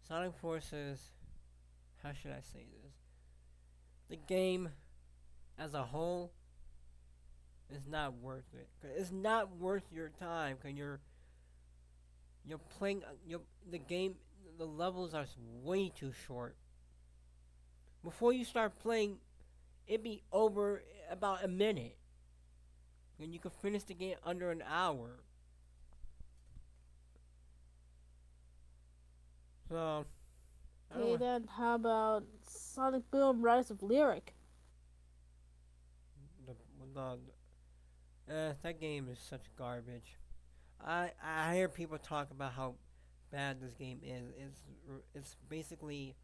Sonic Forces. How should I say this? The game as a whole is not worth it. It's not worth your time because you're playing the game. The levels are way too short. Before you start playing, it be over about a minute, and you can finish the game under an hour. So I don't
Okay,
want
then how about Sonic Boom Rise of Lyric?
the that game is such garbage. I hear people talk about how bad this game is. It's basically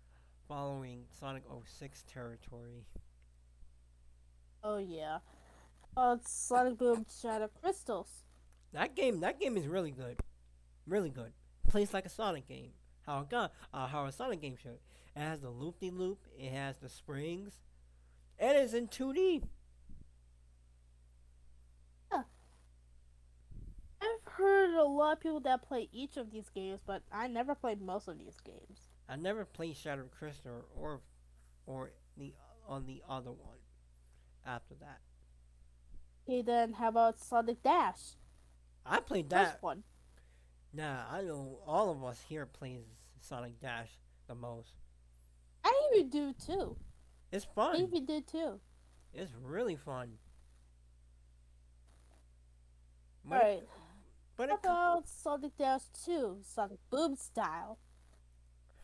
following Sonic 06 territory.
Oh yeah. It's Sonic Boom Shadow Crystals.
That game is really good, really good. Plays like a Sonic game. How a Sonic game should. It has the loop de loop. It has the springs. And it's in 2D.
Yeah, I've heard a lot of people that play each of these games, but I never played most of these games.
I never played Shattered Crystal or the on the other one after that.
Okay, then how about Sonic Dash?
I played
First
that.
one.
Nah, I know all of us here plays Sonic Dash the most.
I even do too.
It's
I
fun.
even did too.
It's really fun. But it,
Alright,
but
how
it,
about Sonic Dash 2, Sonic Boom style?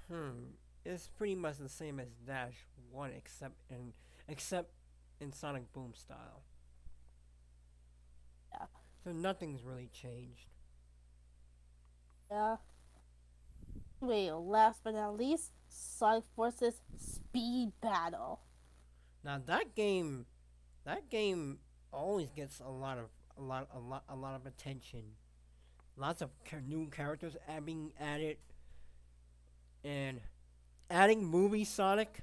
hmm, it's pretty much the same as Dash One, except in Sonic Boom style.
Yeah,
So nothing's really changed.
yeah. Wait, last but not least, Sonic Forces Speed Battle.
Now that game always gets a lot of attention. Lots of new characters being added, and adding movie Sonic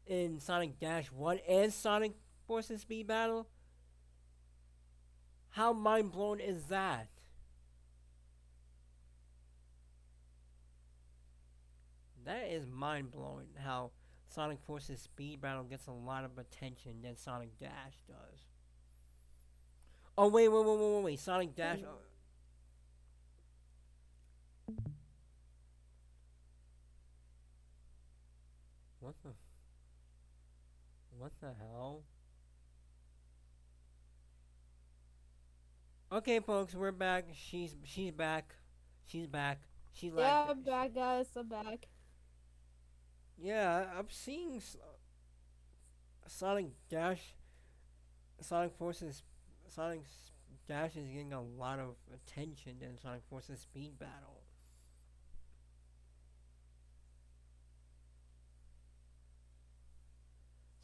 in Sonic Dash One and Sonic Forces Speed Battle. How mind blown is that? That is mind blowing. How Sonic Forces Speed Battle gets a lot of attention than Sonic Dash does. Oh wait! Sonic Dash. What the what the hell? Okay, folks, we're back. She's back. She's back. She
Yeah,
lagged.
I'm back, guys. I'm back.
Yeah, I'm seeing Sonic Dash, Sonic Forces, Sonic Dash is getting a lot of attention in Sonic Forces Speed Battle.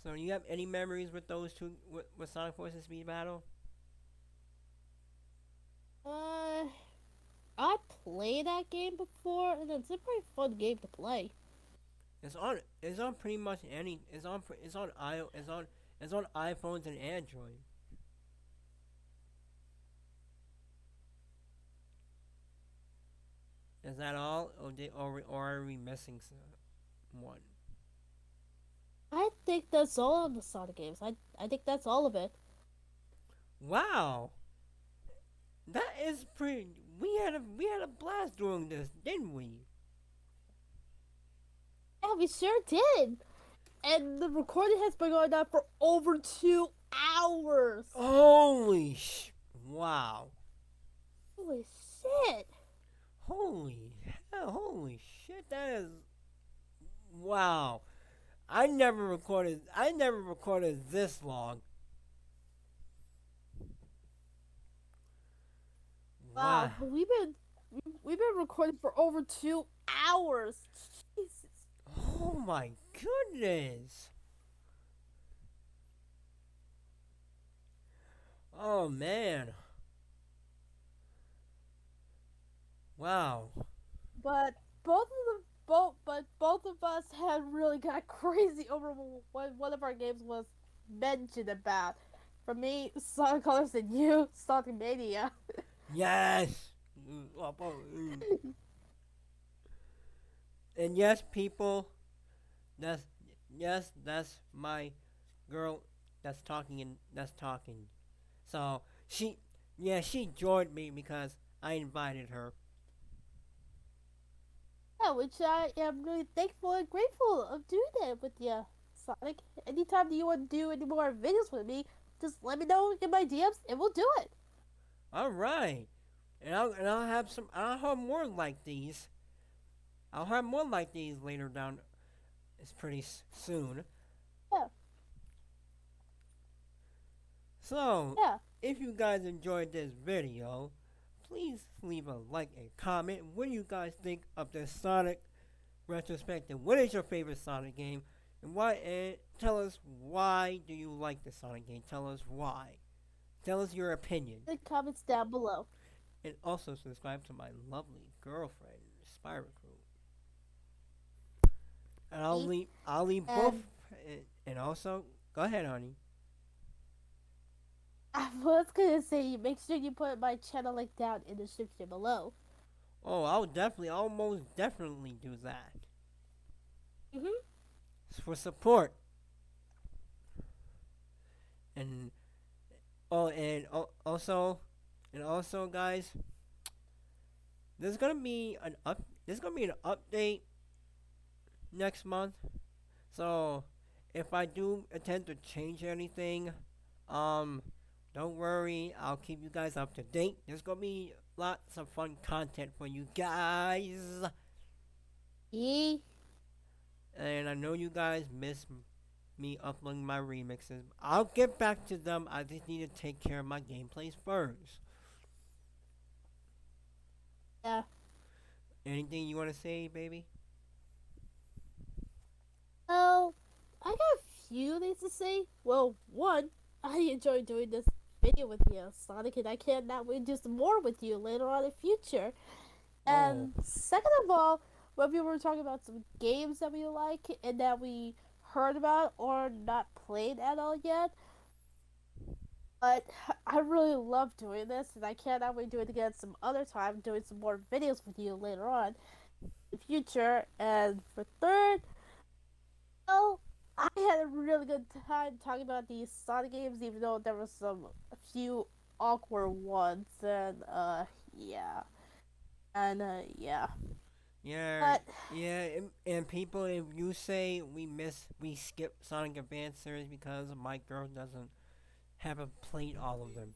So, do you have any memories with those two with Sonic Forces Speed Battle?
Uh, I played that game before, and it's a pretty fun game to play.
It's on pretty much any. It's on iPhones and Android. Is that all, or are we missing one?
I think that's all of the Sonic games. I think that's all of it.
Wow, that is pretty. We had a blast doing this, didn't we?
Yeah, we sure did. And the recording has been going on for over 2 hours.
Wow.
Holy shit.
Holy hell, holy shit, that is wow. I never recorded this long.
Wow,
Wow.
we've been recording for over 2 hours. Jesus.
Oh my goodness. Oh man. Wow.
But both of us had really got crazy over what one of our games was mentioned about. For me, Sonic Colors, and you, Sonic Mania.
Yes. And yes, people, that's that's my girl that's talking. So she joined me because I invited her.
Yeah, which I am really thankful and grateful of doing that with you, Sonic. Anytime that you want to do any more videos with me, just let me know in my DMs and we'll do it.
All right, and I'll have some. I'll have more like these. I'll have more like these later down. It's pretty soon.
Yeah,
So,
yeah.
if you guys enjoyed this video, please leave a like and comment. What do you guys think of this Sonic retrospective? What is your favorite Sonic game, and why? And tell us why do you like the Sonic game? Tell us why. Tell us your opinion,
The comments down below.
and also subscribe to my lovely girlfriend Spyrakku. And I'll
Me
leave
and
both, and also Go ahead, honey.
I was gonna say, make sure you put my channel link down in the description below.
Oh, I'll most definitely do that.
Mhm.
It's for support. And oh, and also, guys, there's gonna be an update next month. So if I do attempt to change anything, um, don't worry. I'll keep you guys up to date. There's gonna be lots of fun content for you guys.
Yee.
And I know you guys miss me uploading my remixes. I'll get back to them. I just need to take care of my gameplays first.
Yeah.
Anything you want to say, baby?
Well, I got a few things to say. Well, one, I enjoy doing this video with you, Sonic, and I cannot wait to do some more with you later on in the future.
Oh,
And second of all, when we were talking about some games that we like and that we heard about or not played at all yet, but I really love doing this, and I cannot wait to do it again some other time, doing some more videos with you later on in the future. And for third, well, I had a really good time talking about these Sonic games, even though there was a few awkward ones, and yeah, and yeah,
yeah,
but
yeah. And people, if you say we skip Sonic Advance series because my girl doesn't haven't played all of them.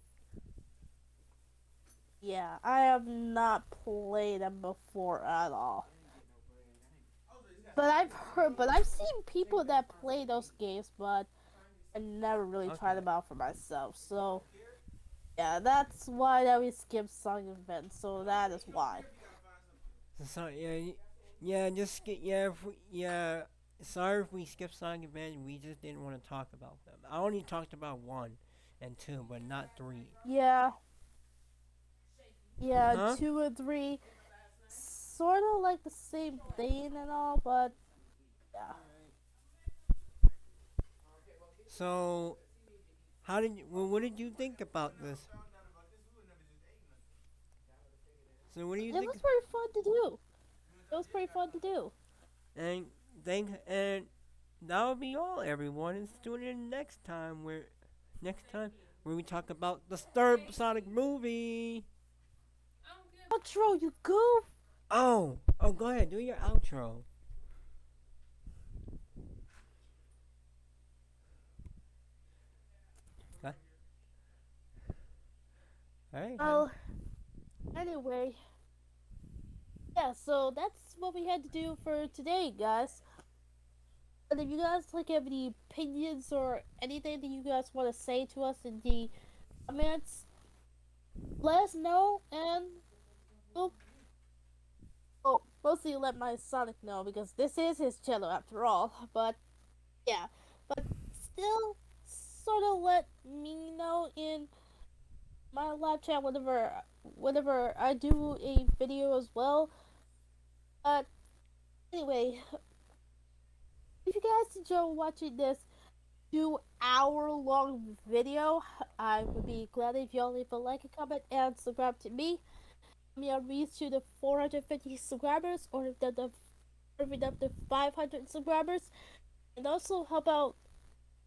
yeah, I have not played them before at all. But I've seen people that play those games, but I never really tried
Okay.
them out for myself. So yeah, that's why that we skip Sonic Advance. So that is why.
So yeah, just skip. Yeah, yeah. Sorry if we skipped Sonic Advance. We just didn't want to talk about them. I only talked about one and two, but not three.
Yeah, yeah,
Huh?
2 and 3, sort of like the same thing and all, but yeah.
So what did you think about this? So what do you
It
think?
was pretty fun to do. It was pretty fun to do.
And and that'll be all, everyone. And tune in next time where we talk about the third Sonic movie.
Outro, you goof!
Oh, go ahead, do your outro. Huh? All right, honey.
Well, anyway, yeah, so that's what we had to do for today, guys. And if you guys like have any opinions or anything that you guys want to say to us in the comments, let us know, and we'll, oh, mostly let my Sonic know because this is his channel after all. But yeah, but still, sort of let me know in my live chat whenever I do a video as well. But anyway, if you guys enjoy watching this 2 hour long video, I would be glad if y'all leave a like, a comment, and subscribe to me. We are reach to the 450 subscribers, or if we up to 500 subscribers, and also help out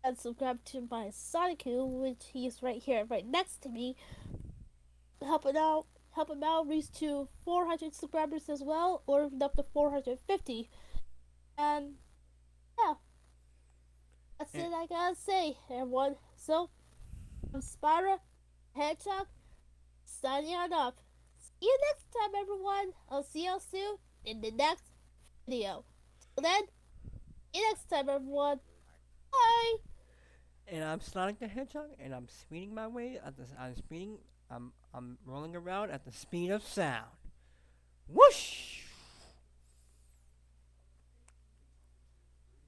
and subscribe to my Sonic, which he's right here, right next to me, help him out reach to 400 subscribers as well, or up to 450. And yeah, that's
And,
it I gotta say, everyone. So, I'm Spyra, Hedgehog, signing on off. See you next time, everyone. I'll see you soon in the next video. Till then, see you next time, everyone. Bye!
and I'm Sonic the Hedgehog, and I'm speeding my way at the. I'm speeding. I'm rolling around at the speed of sound. Whoosh!